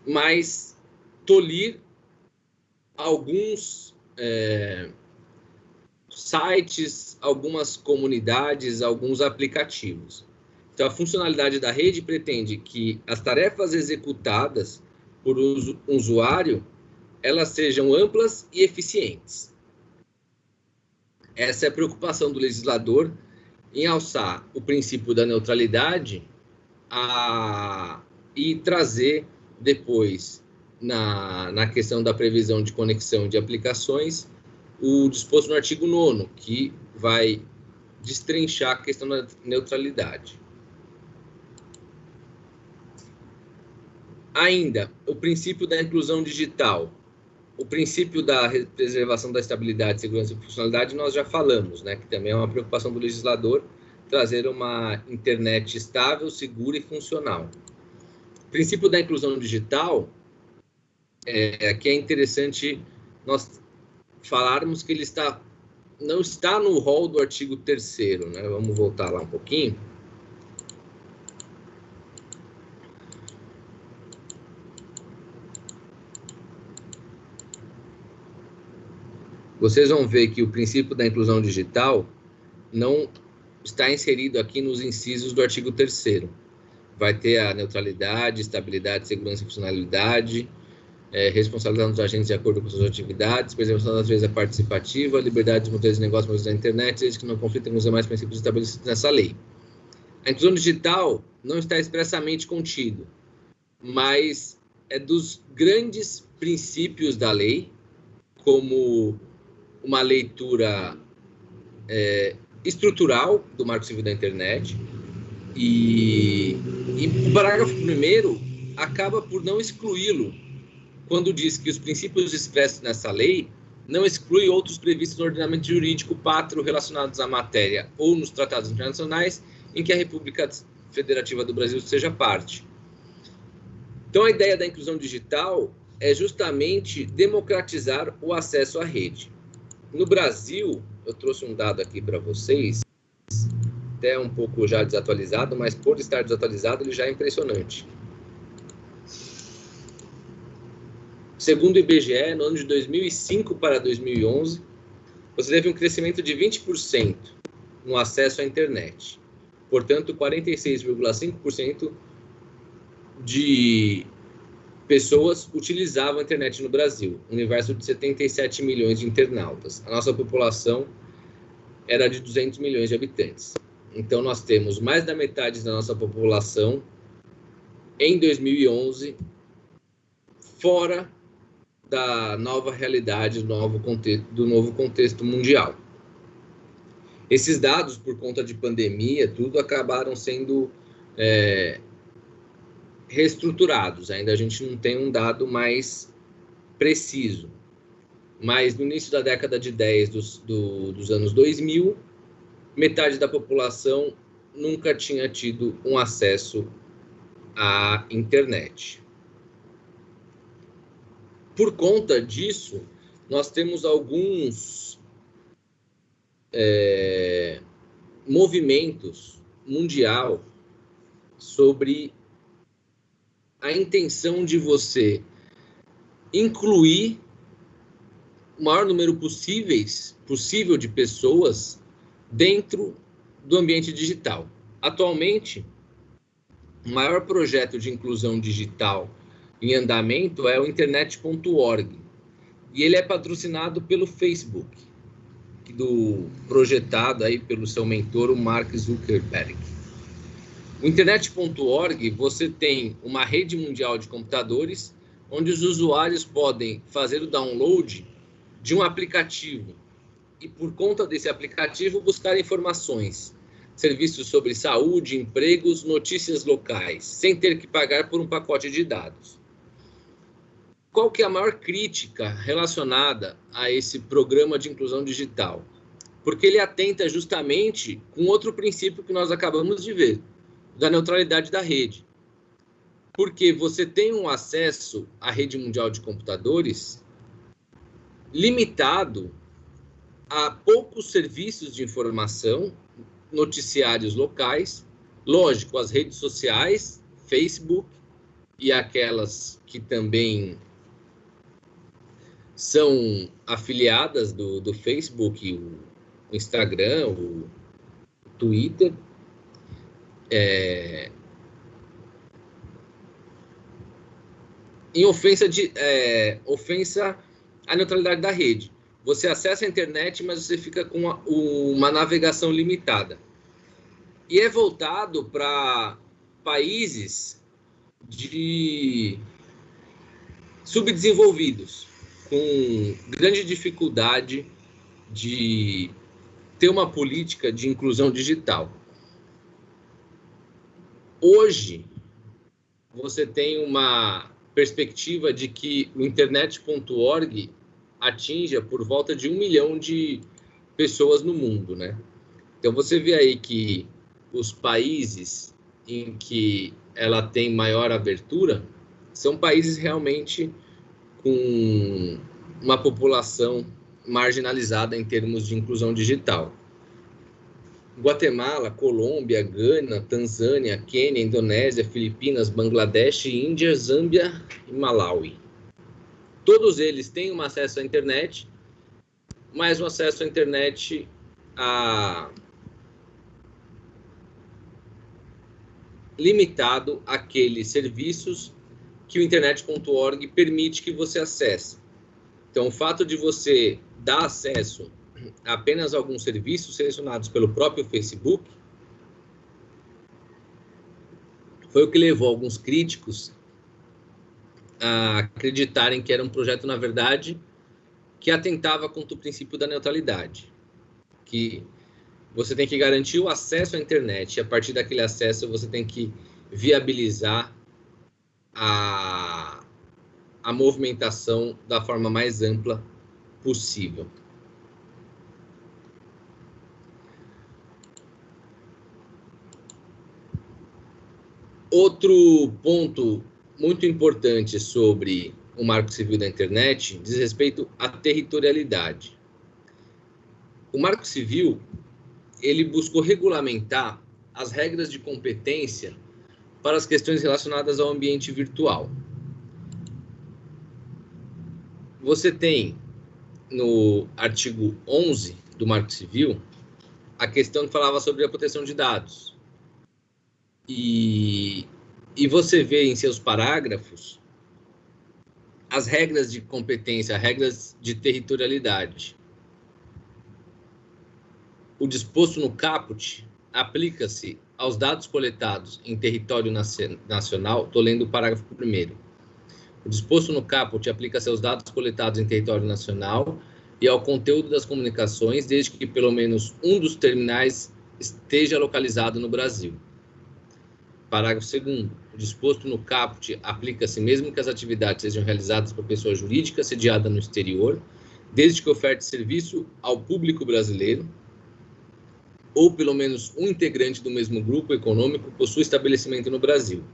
mas tolir alguns sites, algumas comunidades, alguns aplicativos. Então, a funcionalidade da rede pretende que as tarefas executadas por um usuário, elas sejam amplas e eficientes. Essa é a preocupação do legislador em alçar o princípio da neutralidade e trazer depois, na questão da previsão de conexão de aplicações, o disposto no artigo 9º, que vai destrinchar a questão da neutralidade. Ainda, o princípio da inclusão digital, o princípio da preservação da estabilidade, segurança e funcionalidade, nós já falamos, né, que também é uma preocupação do legislador, trazer uma internet estável, segura e funcional. O princípio da inclusão digital, que é interessante nós falarmos que ele não está no rol do artigo 3º, né? Vamos voltar lá um pouquinho. vocês vão ver que o princípio da inclusão digital não está inserido aqui nos incisos do artigo 3º. Vai ter a neutralidade, estabilidade, segurança e funcionalidade, responsabilidade dos agentes de acordo com suas atividades, preservação da natureza participativa, liberdade dos modelos de negócio da internet, desde que não conflitem com os demais princípios estabelecidos nessa lei. A inclusão digital não está expressamente contido, mas é dos grandes princípios da lei, como uma leitura estrutural do Marco Civil da Internet, e o parágrafo 1º acaba por não excluí-lo, quando diz que os princípios expressos nessa lei não excluem outros previstos no ordenamento jurídico pátrio relacionados à matéria ou nos tratados internacionais em que a República Federativa do Brasil seja parte. Então, a ideia da inclusão digital é justamente democratizar o acesso à rede. No Brasil, eu trouxe um dado aqui para vocês, até um pouco já desatualizado, mas por estar desatualizado, ele já é impressionante. Segundo o IBGE, no ano de 2005 para 2011, você teve um crescimento de 20% no acesso à internet. Portanto, 46,5% de pessoas utilizavam a internet no Brasil, um universo de 77 milhões de internautas. A nossa população era de 200 milhões de habitantes. Então, nós temos mais da metade da nossa população, em 2011, fora da nova realidade, do novo contexto mundial. Esses dados, por conta de pandemia, tudo acabaram sendo reestruturados. Ainda a gente não tem um dado mais preciso. Mas no início da década de 10 dos anos 2000, metade da população nunca tinha tido um acesso à internet. Por conta disso, nós temos alguns movimentos mundial sobre a intenção de você incluir o maior número possível de pessoas dentro do ambiente digital. Atualmente, o maior projeto de inclusão digital em andamento é o internet.org, e ele é patrocinado pelo Facebook, projetado aí pelo seu mentor, o Mark Zuckerberg. O internet.org, você tem uma rede mundial de computadores, onde os usuários podem fazer o download de um aplicativo e, por conta desse aplicativo, buscar informações, serviços sobre saúde, empregos, notícias locais, sem ter que pagar por um pacote de dados. Qual que é a maior crítica relacionada a esse programa de inclusão digital? Porque ele atenta justamente com outro princípio que nós acabamos de ver, da neutralidade da rede. Porque você tem um acesso à rede mundial de computadores limitado a poucos serviços de informação, noticiários locais, lógico, as redes sociais, Facebook e aquelas que também são afiliadas do Facebook, o Instagram, o Twitter, em ofensa à neutralidade da rede. Você acessa a internet, mas você fica com uma navegação limitada. E é voltado para países subdesenvolvidos, com grande dificuldade de ter uma política de inclusão digital. Hoje, você tem uma perspectiva de que o internet.org atinja por volta de 1 milhão de pessoas no mundo, né? Então, você vê aí que os países em que ela tem maior abertura são países realmente com uma população marginalizada em termos de inclusão digital. Guatemala, Colômbia, Gana, Tanzânia, Quênia, Indonésia, Filipinas, Bangladesh, Índia, Zâmbia e Malawi. Todos eles têm um acesso à internet mas o acesso à internet limitado àqueles serviços que o internet.org permite que você acesse. Então, o fato de você dar acesso a apenas alguns serviços selecionados pelo próprio Facebook foi o que levou alguns críticos a acreditarem que era um projeto, na verdade, que atentava contra o princípio da neutralidade, que você tem que garantir o acesso à internet e, a partir daquele acesso, você tem que viabilizar a movimentação da forma mais ampla possível. Outro ponto muito importante sobre o Marco Civil da Internet diz respeito à territorialidade. O Marco Civil, ele buscou regulamentar as regras de competência para as questões relacionadas ao ambiente virtual. Você tem, no artigo 11 do Marco Civil, a questão que falava sobre a proteção de dados. E você vê em seus parágrafos as regras de competência, regras de territorialidade. O disposto no caput aplica-se aos dados coletados em território nacional. Estou lendo o parágrafo 1º. O disposto no caput aplica-se aos dados coletados em território nacional e ao conteúdo das comunicações, desde que pelo menos um dos terminais esteja localizado no Brasil. Parágrafo 2º. O disposto no caput aplica-se mesmo que as atividades sejam realizadas por pessoa jurídica sediada no exterior, desde que oferte serviço ao público brasileiro, ou pelo menos um integrante do mesmo grupo econômico possua estabelecimento no Brasil.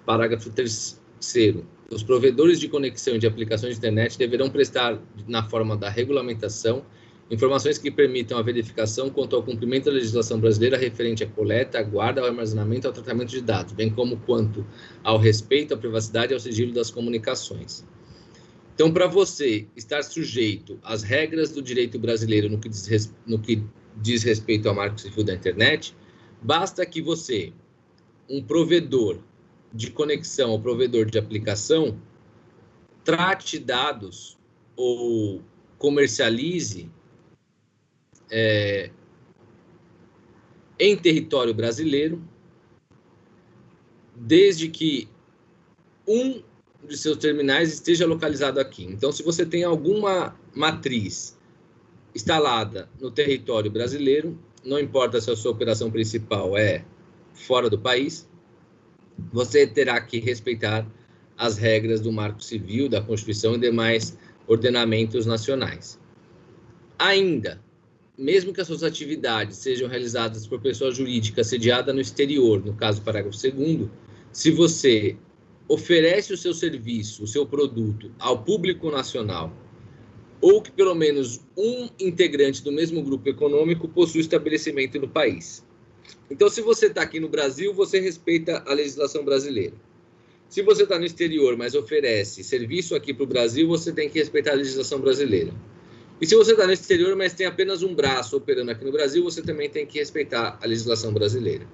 Parágrafo 3º. Os provedores de conexão e de aplicações de internet deverão prestar, na forma da regulamentação, informações que permitam a verificação quanto ao cumprimento da legislação brasileira referente à coleta, à guarda, ao armazenamento e ao tratamento de dados, bem como quanto ao respeito à privacidade e ao sigilo das comunicações. Então, para você estar sujeito às regras do direito brasileiro no que diz respeito ao Marco Civil da Internet, basta que você, um provedor de conexão ou provedor de aplicação, trate dados ou comercialize em território brasileiro, desde que um de seus terminais esteja localizado aqui. Então, se você tem alguma matriz instalada no território brasileiro, não importa se a sua operação principal é fora do país, você terá que respeitar as regras do Marco Civil, da Constituição e demais ordenamentos nacionais. Ainda, mesmo que as suas atividades sejam realizadas por pessoa jurídica sediada no exterior, no caso do parágrafo 2º, se você oferece o seu serviço, o seu produto ao público nacional, ou que pelo menos um integrante do mesmo grupo econômico possui estabelecimento no país. Então, se você está aqui no Brasil, você respeita a legislação brasileira. Se você está no exterior, mas oferece serviço aqui para o Brasil, você tem que respeitar a legislação brasileira. E se você está no exterior, mas tem apenas um braço operando aqui no Brasil, você também tem que respeitar a legislação brasileira.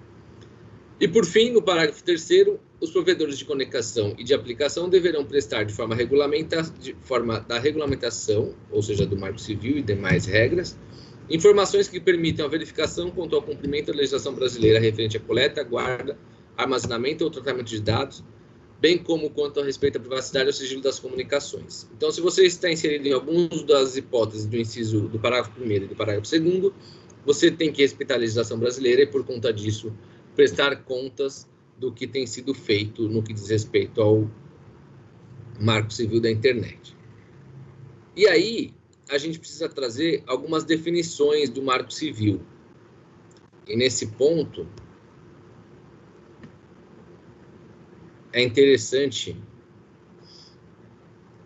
E, por fim, no parágrafo 3º, os provedores de conexão e de aplicação deverão prestar de forma da regulamentação, ou seja, do Marco Civil e demais regras, informações que permitam a verificação quanto ao cumprimento da legislação brasileira referente à coleta, guarda, armazenamento ou tratamento de dados, bem como quanto ao respeito à privacidade e ao sigilo das comunicações. Então, se você está inserido em algumas das hipóteses do inciso do parágrafo 1º e do parágrafo 2º, você tem que respeitar a legislação brasileira e, por conta disso, prestar contas do que tem sido feito no que diz respeito ao Marco Civil da Internet. E aí, a gente precisa trazer algumas definições do Marco Civil. E nesse ponto, é interessante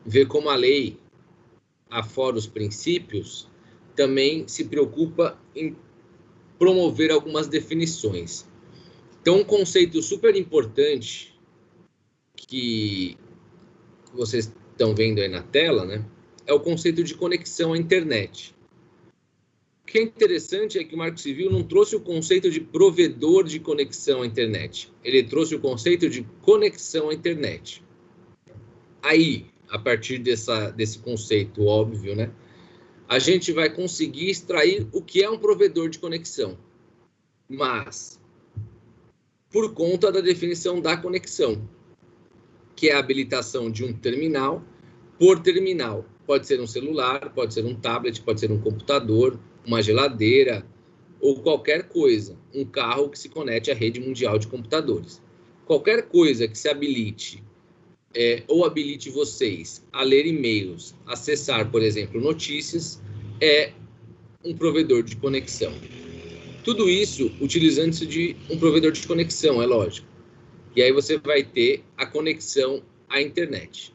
ver como a lei, afora os princípios, também se preocupa em promover algumas definições. Então, um conceito super importante que vocês estão vendo aí na tela, né, é o conceito de conexão à internet. O que é interessante é que o Marco Civil não trouxe o conceito de provedor de conexão à internet. Ele trouxe o conceito de conexão à internet. Aí, a partir desse conceito óbvio, né, a gente vai conseguir extrair o que é um provedor de conexão. Mas, por conta da definição da conexão, que é a habilitação de um terminal por terminal. Pode ser um celular, pode ser um tablet, pode ser um computador, uma geladeira ou qualquer coisa, um carro que se conecte à rede mundial de computadores. Qualquer coisa que se habilite ou habilite vocês a ler e-mails, acessar, por exemplo, notícias, é um provedor de conexão. Tudo isso utilizando-se de um provedor de conexão, é lógico. E aí você vai ter a conexão à internet.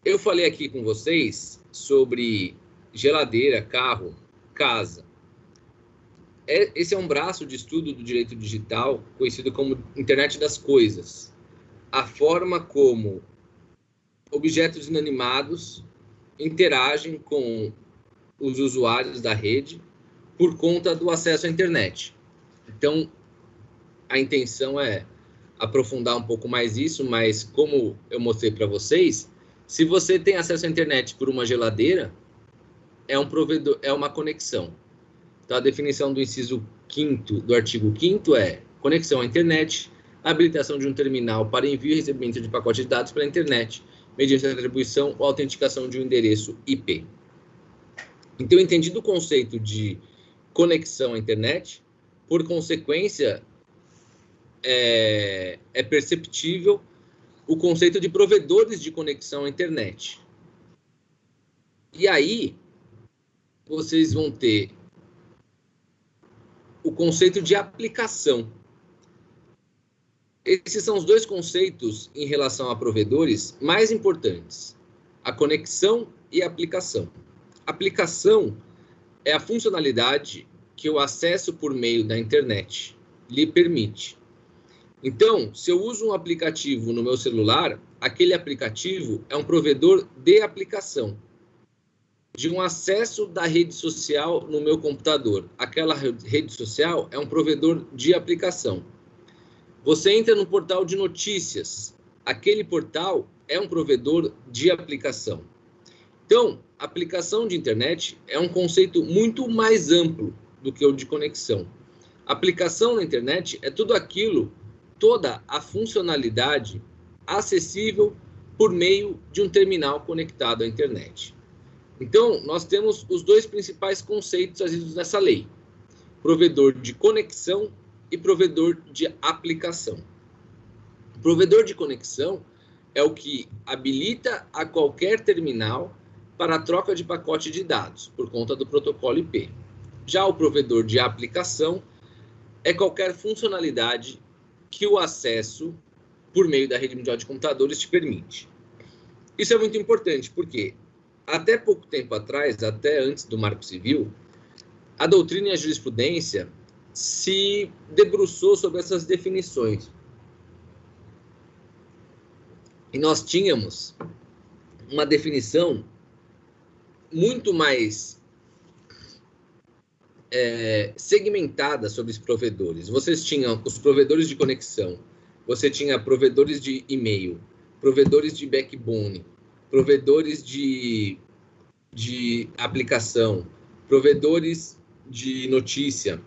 Eu falei aqui com vocês sobre geladeira, carro, casa. Esse é um braço de estudo do direito digital, conhecido como Internet das Coisas. A forma como objetos inanimados interagem com os usuários da rede por conta do acesso à internet. Então, a intenção é aprofundar um pouco mais isso, mas como eu mostrei para vocês, se você tem acesso à internet por uma geladeira, é um provedor, é uma conexão. Então, a definição do inciso 5º do artigo 5º é conexão à internet, habilitação de um terminal para envio e recebimento de pacote de dados pela internet, mediante a atribuição ou autenticação de um endereço IP. Então, entendido o conceito de conexão à internet, por consequência, é perceptível o conceito de provedores de conexão à internet. E aí, vocês vão ter o conceito de aplicação. Esses são os dois conceitos em relação a provedores mais importantes: a conexão e a aplicação. Aplicação é a funcionalidade que o acesso por meio da internet lhe permite. Então, se eu uso um aplicativo no meu celular, aquele aplicativo é um provedor de aplicação, de um acesso da rede social no meu computador. Aquela rede social é um provedor de aplicação. Você entra no portal de notícias, aquele portal é um provedor de aplicação. Então, aplicação de internet é um conceito muito mais amplo do que o de conexão. Aplicação na internet é tudo aquilo, toda a funcionalidade acessível por meio de um terminal conectado à internet. Então, nós temos os dois principais conceitos trazidos nessa lei: provedor de conexão e provedor de aplicação. O provedor de conexão é o que habilita a qualquer terminal para a troca de pacote de dados, por conta do protocolo IP. Já o provedor de aplicação é qualquer funcionalidade que o acesso por meio da rede mundial de computadores te permite. Isso é muito importante, porque até pouco tempo atrás, até antes do Marco Civil, a doutrina e a jurisprudência se debruçou sobre essas definições. E nós tínhamos uma definição muito mais segmentada sobre os provedores. Vocês tinham os provedores de conexão, você tinha provedores de e-mail, provedores de backbone, provedores de aplicação, provedores de notícia,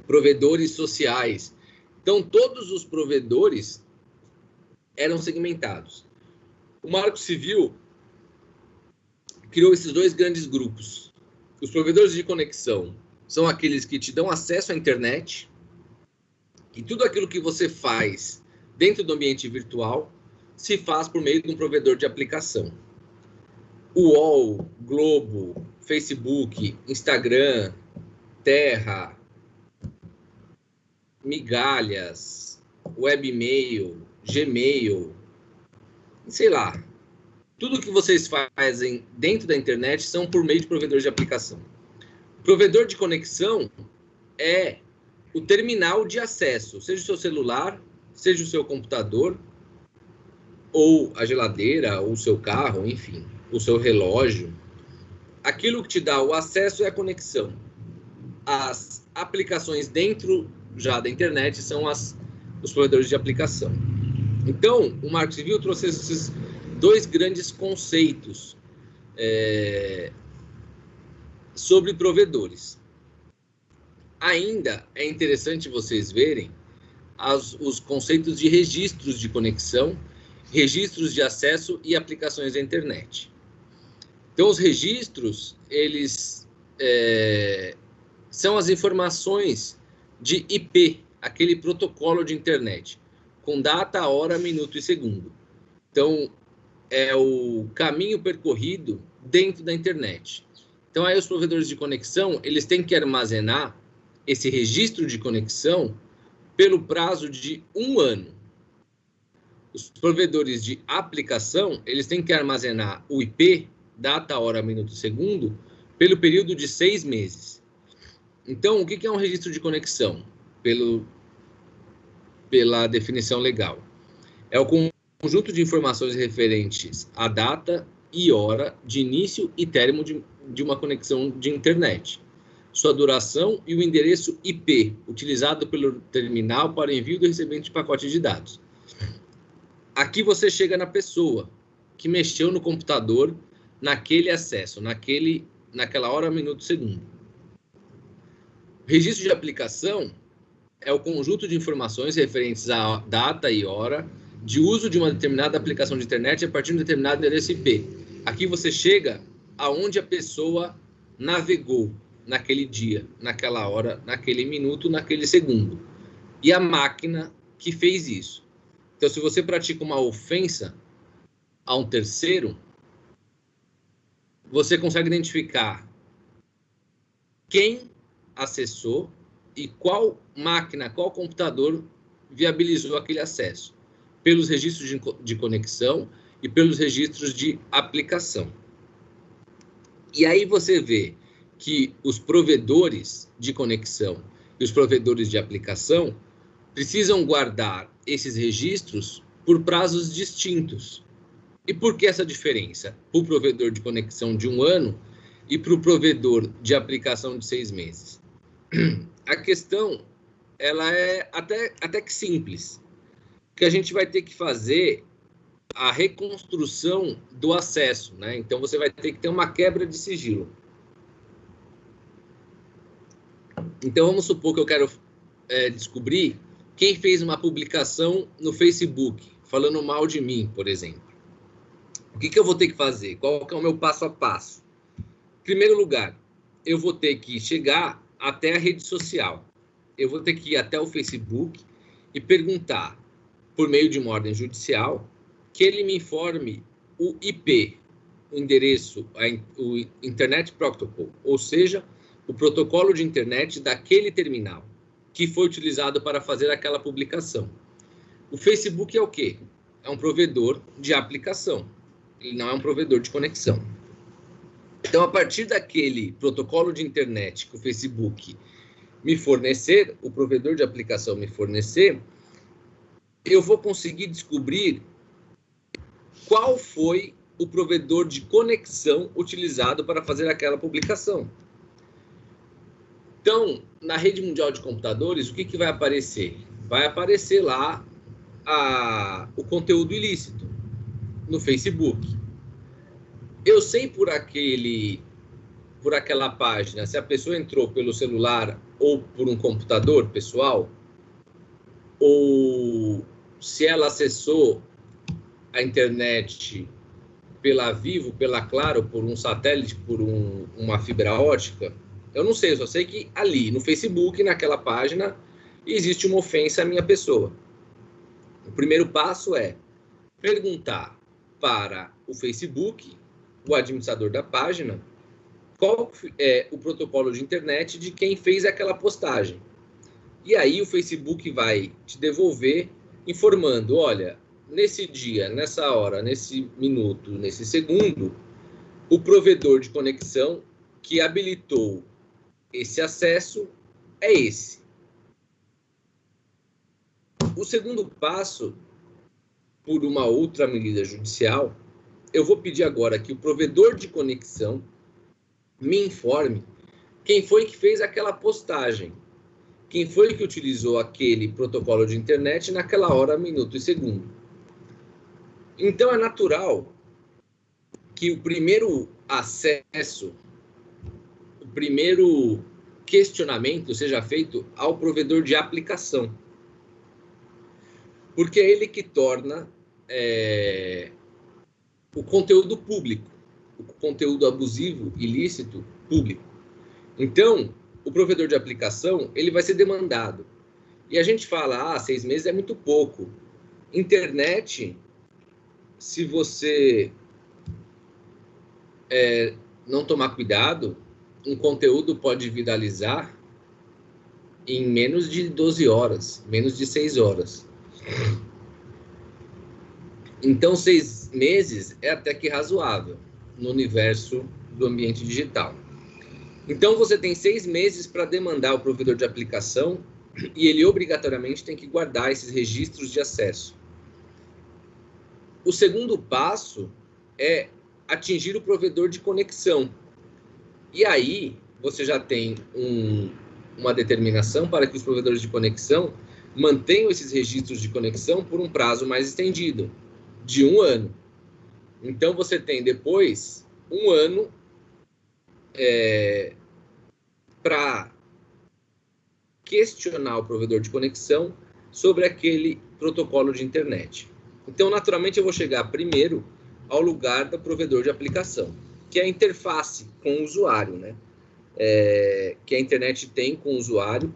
provedores sociais. Então, todos os provedores eram segmentados. O Marco Civil criou esses dois grandes grupos. Os provedores de conexão são aqueles que te dão acesso à internet, e tudo aquilo que você faz dentro do ambiente virtual se faz por meio de um provedor de aplicação. O UOL, Globo, Facebook, Instagram, Terra, Migalhas, Webmail, Gmail, sei lá. Tudo que vocês fazem dentro da internet são por meio de provedores de aplicação. O provedor de conexão é o terminal de acesso, seja o seu celular, seja o seu computador, ou a geladeira, ou o seu carro, enfim. o seu relógio, aquilo que te dá o acesso é a conexão. As aplicações dentro já da internet são os provedores de aplicação. Então, o Marco Civil trouxe esses dois grandes conceitos sobre provedores. Ainda é interessante vocês verem os conceitos de registros de conexão, registros de acesso e aplicações da internet. Então, os registros, eles são as informações de IP, aquele protocolo de internet, com data, hora, minuto e segundo. Então, é o caminho percorrido dentro da internet. Então, aí os provedores de conexão, eles têm que armazenar esse registro de conexão pelo prazo de 1 ano. Os provedores de aplicação, eles têm que armazenar o IP, data, hora, minuto e segundo, pelo período de 6 meses. Então, o que é um registro de conexão? Pela definição legal. É o conjunto de informações referentes à data e hora de início e término de uma conexão de internet, sua duração e o endereço IP, utilizado pelo terminal para envio do recebimento de pacote de dados. Aqui você chega na pessoa que mexeu no computador naquele acesso, naquela hora, minuto, segundo. O registro de aplicação é o conjunto de informações referentes à data e hora de uso de uma determinada aplicação de internet a partir de um determinado endereço IP. Aqui você chega aonde a pessoa navegou naquele dia, naquela hora, naquele minuto, naquele segundo. E a máquina que fez isso. Então, se você pratica uma ofensa a um terceiro, você consegue identificar quem acessou e qual máquina, qual computador viabilizou aquele acesso, pelos registros de conexão e pelos registros de aplicação. E aí você vê que os provedores de conexão e os provedores de aplicação precisam guardar esses registros por prazos distintos. E por que essa diferença? Para o provedor de conexão de 1 ano e para o provedor de aplicação de 6 meses. A questão, ela é até que simples, que a gente vai ter que fazer a reconstrução do acesso, né? Então, você vai ter que ter uma quebra de sigilo. Então, vamos supor que eu quero descobrir quem fez uma publicação no Facebook, falando mal de mim, por exemplo. O que eu vou ter que fazer? Qual que é o meu passo a passo? Em primeiro lugar, eu vou ter que chegar até a rede social. Eu vou ter que ir até o Facebook e perguntar, por meio de uma ordem judicial, que ele me informe o IP, o endereço, o Internet Protocol, ou seja, o protocolo de internet daquele terminal que foi utilizado para fazer aquela publicação. O Facebook é o quê? É um provedor de aplicação. Ele não é um provedor de conexão. Então, a partir daquele protocolo de internet que o Facebook me fornecer, o provedor de aplicação me fornecer, eu vou conseguir descobrir qual foi o provedor de conexão utilizado para fazer aquela publicação. Então, na rede mundial de computadores, o que vai aparecer? Vai aparecer lá o conteúdo ilícito no Facebook. Eu sei por aquela página se a pessoa entrou pelo celular ou por um computador pessoal, ou se ela acessou a internet pela Vivo, pela Claro, por um satélite, por uma fibra ótica. Eu não sei, eu só sei que ali, no Facebook, naquela página, existe uma ofensa à minha pessoa. O primeiro passo é perguntar para o Facebook, o administrador da página, qual é o protocolo de internet de quem fez aquela postagem. E aí o Facebook vai te devolver informando, olha, nesse dia, nessa hora, nesse minuto, nesse segundo, o provedor de conexão que habilitou esse acesso é esse. O segundo passo, por uma outra medida judicial, eu vou pedir agora que o provedor de conexão me informe quem foi que fez aquela postagem, quem foi que utilizou aquele protocolo de internet naquela hora, minuto e segundo. Então, é natural que o primeiro acesso, o primeiro questionamento seja feito ao provedor de aplicação, porque é ele que torna o conteúdo público, o conteúdo abusivo, ilícito, público. Então, o provedor de aplicação, ele vai ser demandado. E a gente fala, 6 meses é muito pouco. Internet, se você não tomar cuidado, um conteúdo pode viralizar em menos de 12 horas, menos de 6 horas. Então, 6 meses é até que razoável no universo do ambiente digital. Então, você tem 6 meses para demandar o provedor de aplicação e ele obrigatoriamente tem que guardar esses registros de acesso. O segundo passo é atingir o provedor de conexão. E aí, você já tem uma determinação para que os provedores de conexão mantenham esses registros de conexão por um prazo mais estendido, de 1 ano. Então, você tem depois 1 ano para questionar o provedor de conexão sobre aquele protocolo de internet. Então, naturalmente, eu vou chegar primeiro ao lugar do provedor de aplicação, que é a interface com o usuário, né? Que a internet tem com o usuário.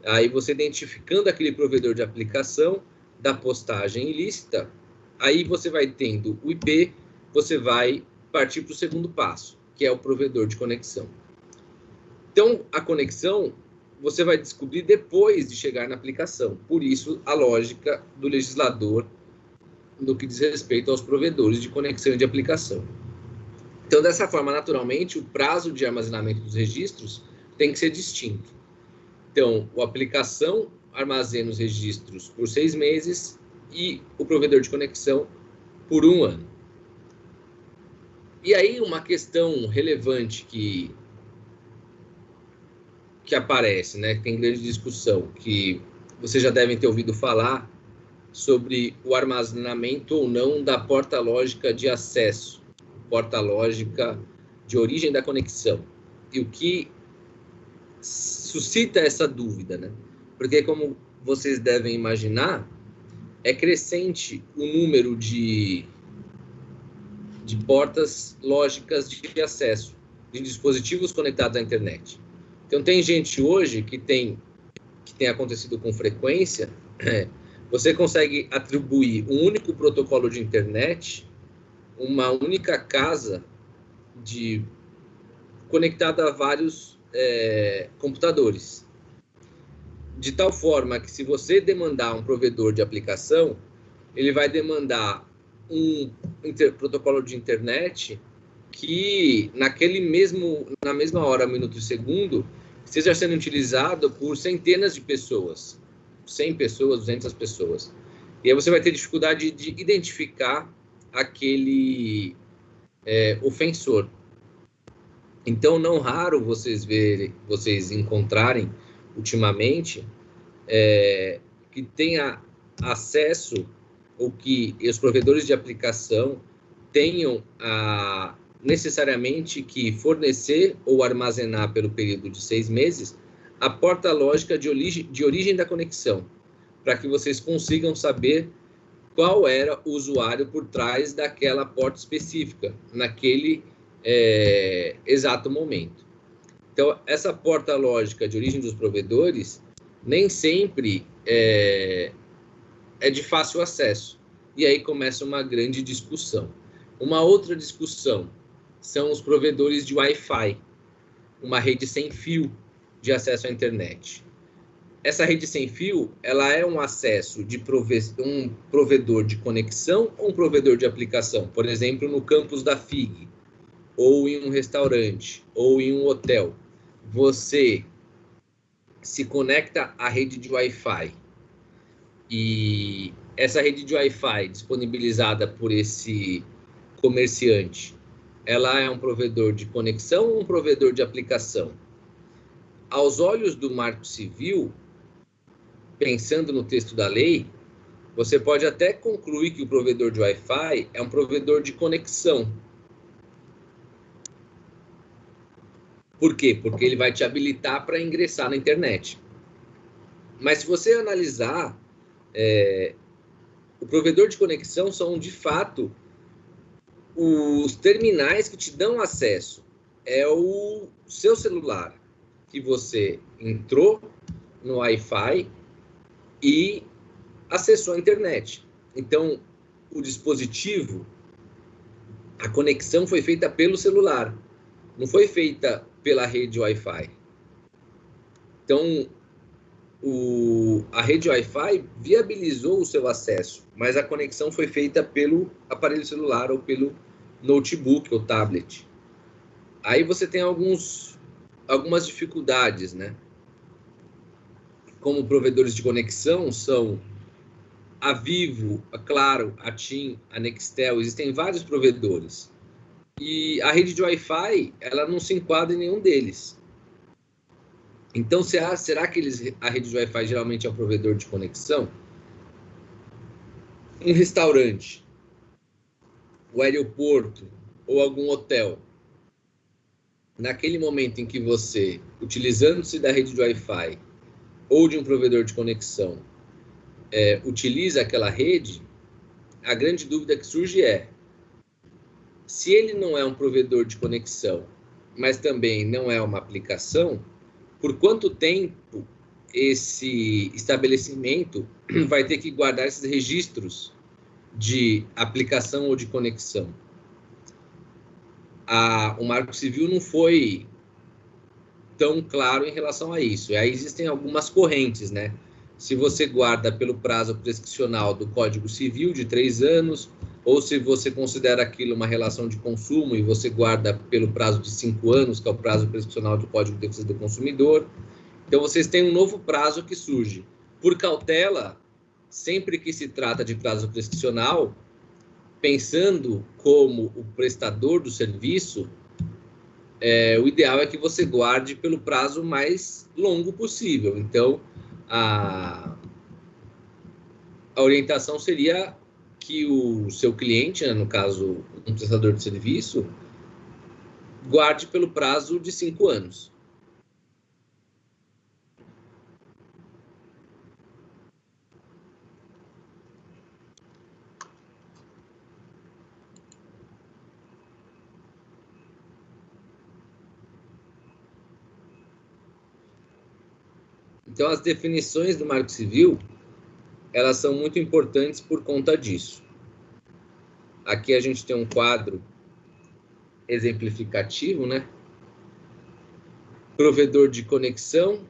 Aí você identificando aquele provedor de aplicação da postagem ilícita, aí você vai tendo o IP, você vai partir para o segundo passo, que é o provedor de conexão. Então, a conexão você vai descobrir depois de chegar na aplicação. Por isso, a lógica do legislador no que diz respeito aos provedores de conexão e de aplicação. Então, dessa forma, naturalmente, o prazo de armazenamento dos registros tem que ser distinto. Então, a aplicação armazena os registros por 6 meses e o provedor de conexão por 1 ano. E aí, uma questão relevante que aparece, né, que tem grande discussão, que vocês já devem ter ouvido falar sobre o armazenamento ou não da porta lógica de acesso, porta lógica de origem da conexão. E o que suscita essa dúvida, né? Porque, como vocês devem imaginar, é crescente o número de portas lógicas de acesso, de dispositivos conectados à internet. Então, tem gente hoje que tem acontecido com frequência, você consegue atribuir um único protocolo de internet, uma única casa conectada a vários computadores. De tal forma que, se você demandar um provedor de aplicação, ele vai demandar um protocolo de internet que, na mesma hora, minuto e segundo, esteja sendo utilizado por centenas de pessoas, 100 pessoas, 200 pessoas. E aí você vai ter dificuldade de identificar aquele ofensor. Então, não raro vocês encontrarem, ultimamente, que tenha acesso, ou que os provedores de aplicação tenham necessariamente que fornecer ou armazenar pelo período de 6 meses a porta lógica de origem da conexão, para que vocês consigam saber qual era o usuário por trás daquela porta específica, naquele exato momento. Então, essa porta lógica de origem dos provedores nem sempre é de fácil acesso. E aí começa uma grande discussão. Uma outra discussão são os provedores de Wi-Fi, uma rede sem fio de acesso à internet. Essa rede sem fio, ela é um acesso de um provedor de conexão ou um provedor de aplicação. Por exemplo, no campus da FIG, ou em um restaurante, ou em um hotel. Você se conecta à rede de Wi-Fi e essa rede de Wi-Fi disponibilizada por esse comerciante, ela é um provedor de conexão ou um provedor de aplicação? Aos olhos do Marco Civil, pensando no texto da lei, você pode até concluir que o provedor de Wi-Fi é um provedor de conexão. Por quê? Porque ele vai te habilitar para ingressar na internet. Mas se você analisar, o provedor de conexão são, de fato, os terminais que te dão acesso. É o seu celular, que você entrou no Wi-Fi e acessou a internet. Então, o dispositivo, a conexão foi feita pelo celular, não foi feita pela rede Wi-Fi. Então, a rede Wi-Fi viabilizou o seu acesso, mas a conexão foi feita pelo aparelho celular ou pelo notebook ou tablet. Aí você tem algumas dificuldades, né? Como provedores de conexão são a Vivo, a Claro, a TIM, a Nextel, existem vários provedores. E a rede de Wi-Fi, ela não se enquadra em nenhum deles. Então, será que a rede de Wi-Fi geralmente é um provedor de conexão? Um restaurante, o aeroporto ou algum hotel, naquele momento em que você, utilizando-se da rede de Wi-Fi ou de um provedor de conexão, utiliza aquela rede, a grande dúvida que surge é: se ele não é um provedor de conexão, mas também não é uma aplicação, por quanto tempo esse estabelecimento vai ter que guardar esses registros de aplicação ou de conexão? O Marco Civil não foi tão claro em relação a isso. E aí existem algumas correntes, né? Se você guarda pelo prazo prescricional do Código Civil de 3 anos, ou se você considera aquilo uma relação de consumo e você guarda pelo prazo de 5 anos, que é o prazo prescricional do Código de Defesa do Consumidor. Então, vocês têm um novo prazo que surge. Por cautela, sempre que se trata de prazo prescricional, pensando como o prestador do serviço, o ideal é que você guarde pelo prazo mais longo possível. Então, a orientação seria que o seu cliente, né, no caso, um prestador de serviço, guarde pelo prazo de 5 anos. Então, as definições do Marco Civil, elas são muito importantes por conta disso. Aqui a gente tem um quadro exemplificativo, né? Provedor de conexão,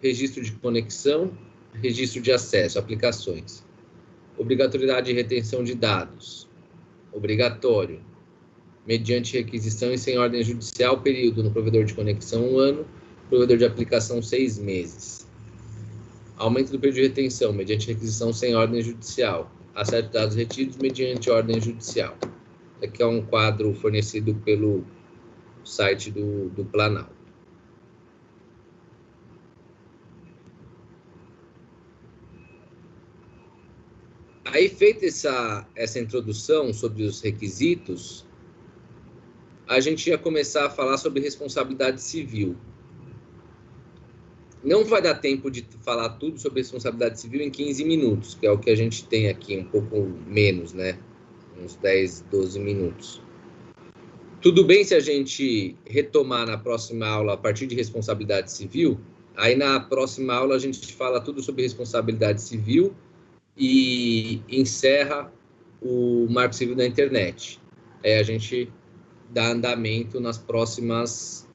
registro de conexão, registro de acesso, aplicações. Obrigatoriedade de retenção de dados, obrigatório. Mediante requisição e sem ordem judicial, período no provedor de conexão 1 ano, provedor de aplicação 6 meses. Aumento do período de retenção, mediante requisição sem ordem judicial. Acesso de dados retidos mediante ordem judicial. Aqui é um quadro fornecido pelo site do Planalto. Aí, feita essa introdução sobre os requisitos, a gente ia começar a falar sobre responsabilidade civil. Não vai dar tempo de falar tudo sobre responsabilidade civil em 15 minutos, que é o que a gente tem aqui, um pouco menos, né? Uns 10, 12 minutos. Tudo bem se a gente retomar na próxima aula a partir de responsabilidade civil? Aí na próxima aula a gente fala tudo sobre responsabilidade civil e encerra o Marco Civil da internet. A gente dá andamento nos próximos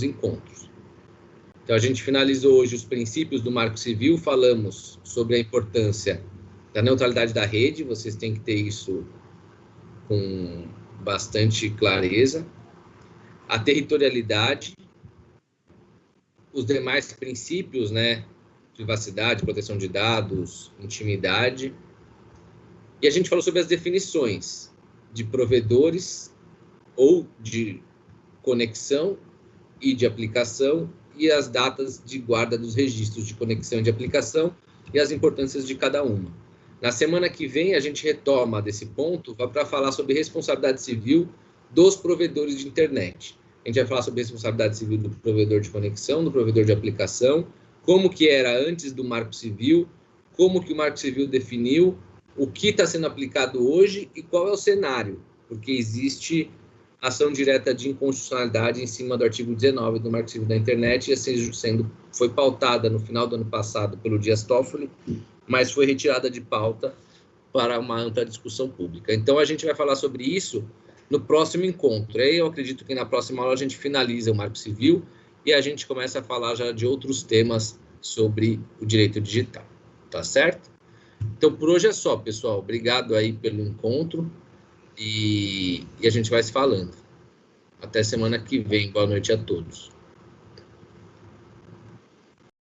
encontros. Então, a gente finalizou hoje os princípios do Marco Civil, falamos sobre a importância da neutralidade da rede, vocês têm que ter isso com bastante clareza, a territorialidade, os demais princípios, né, privacidade, proteção de dados, intimidade, e a gente falou sobre as definições de provedores ou de conexão e de aplicação e as datas de guarda dos registros de conexão e de aplicação e as importâncias de cada uma. Na semana que vem, a gente retoma desse ponto para falar sobre responsabilidade civil dos provedores de internet. A gente vai falar sobre responsabilidade civil do provedor de conexão, do provedor de aplicação, como que era antes do Marco Civil, como que o Marco Civil definiu, o que está sendo aplicado hoje e qual é o cenário, porque existe ação direta de inconstitucionalidade em cima do artigo 19 do Marco Civil da Internet, e assim foi pautada no final do ano passado pelo Dias Toffoli, mas foi retirada de pauta para uma ampla discussão pública. Então, a gente vai falar sobre isso no próximo encontro. Aí eu acredito que na próxima aula a gente finaliza o Marco Civil e a gente começa a falar já de outros temas sobre o direito digital. Tá certo? Então, por hoje é só, pessoal. Obrigado aí pelo encontro e a gente vai se falando. Até semana que vem. Boa noite a todos.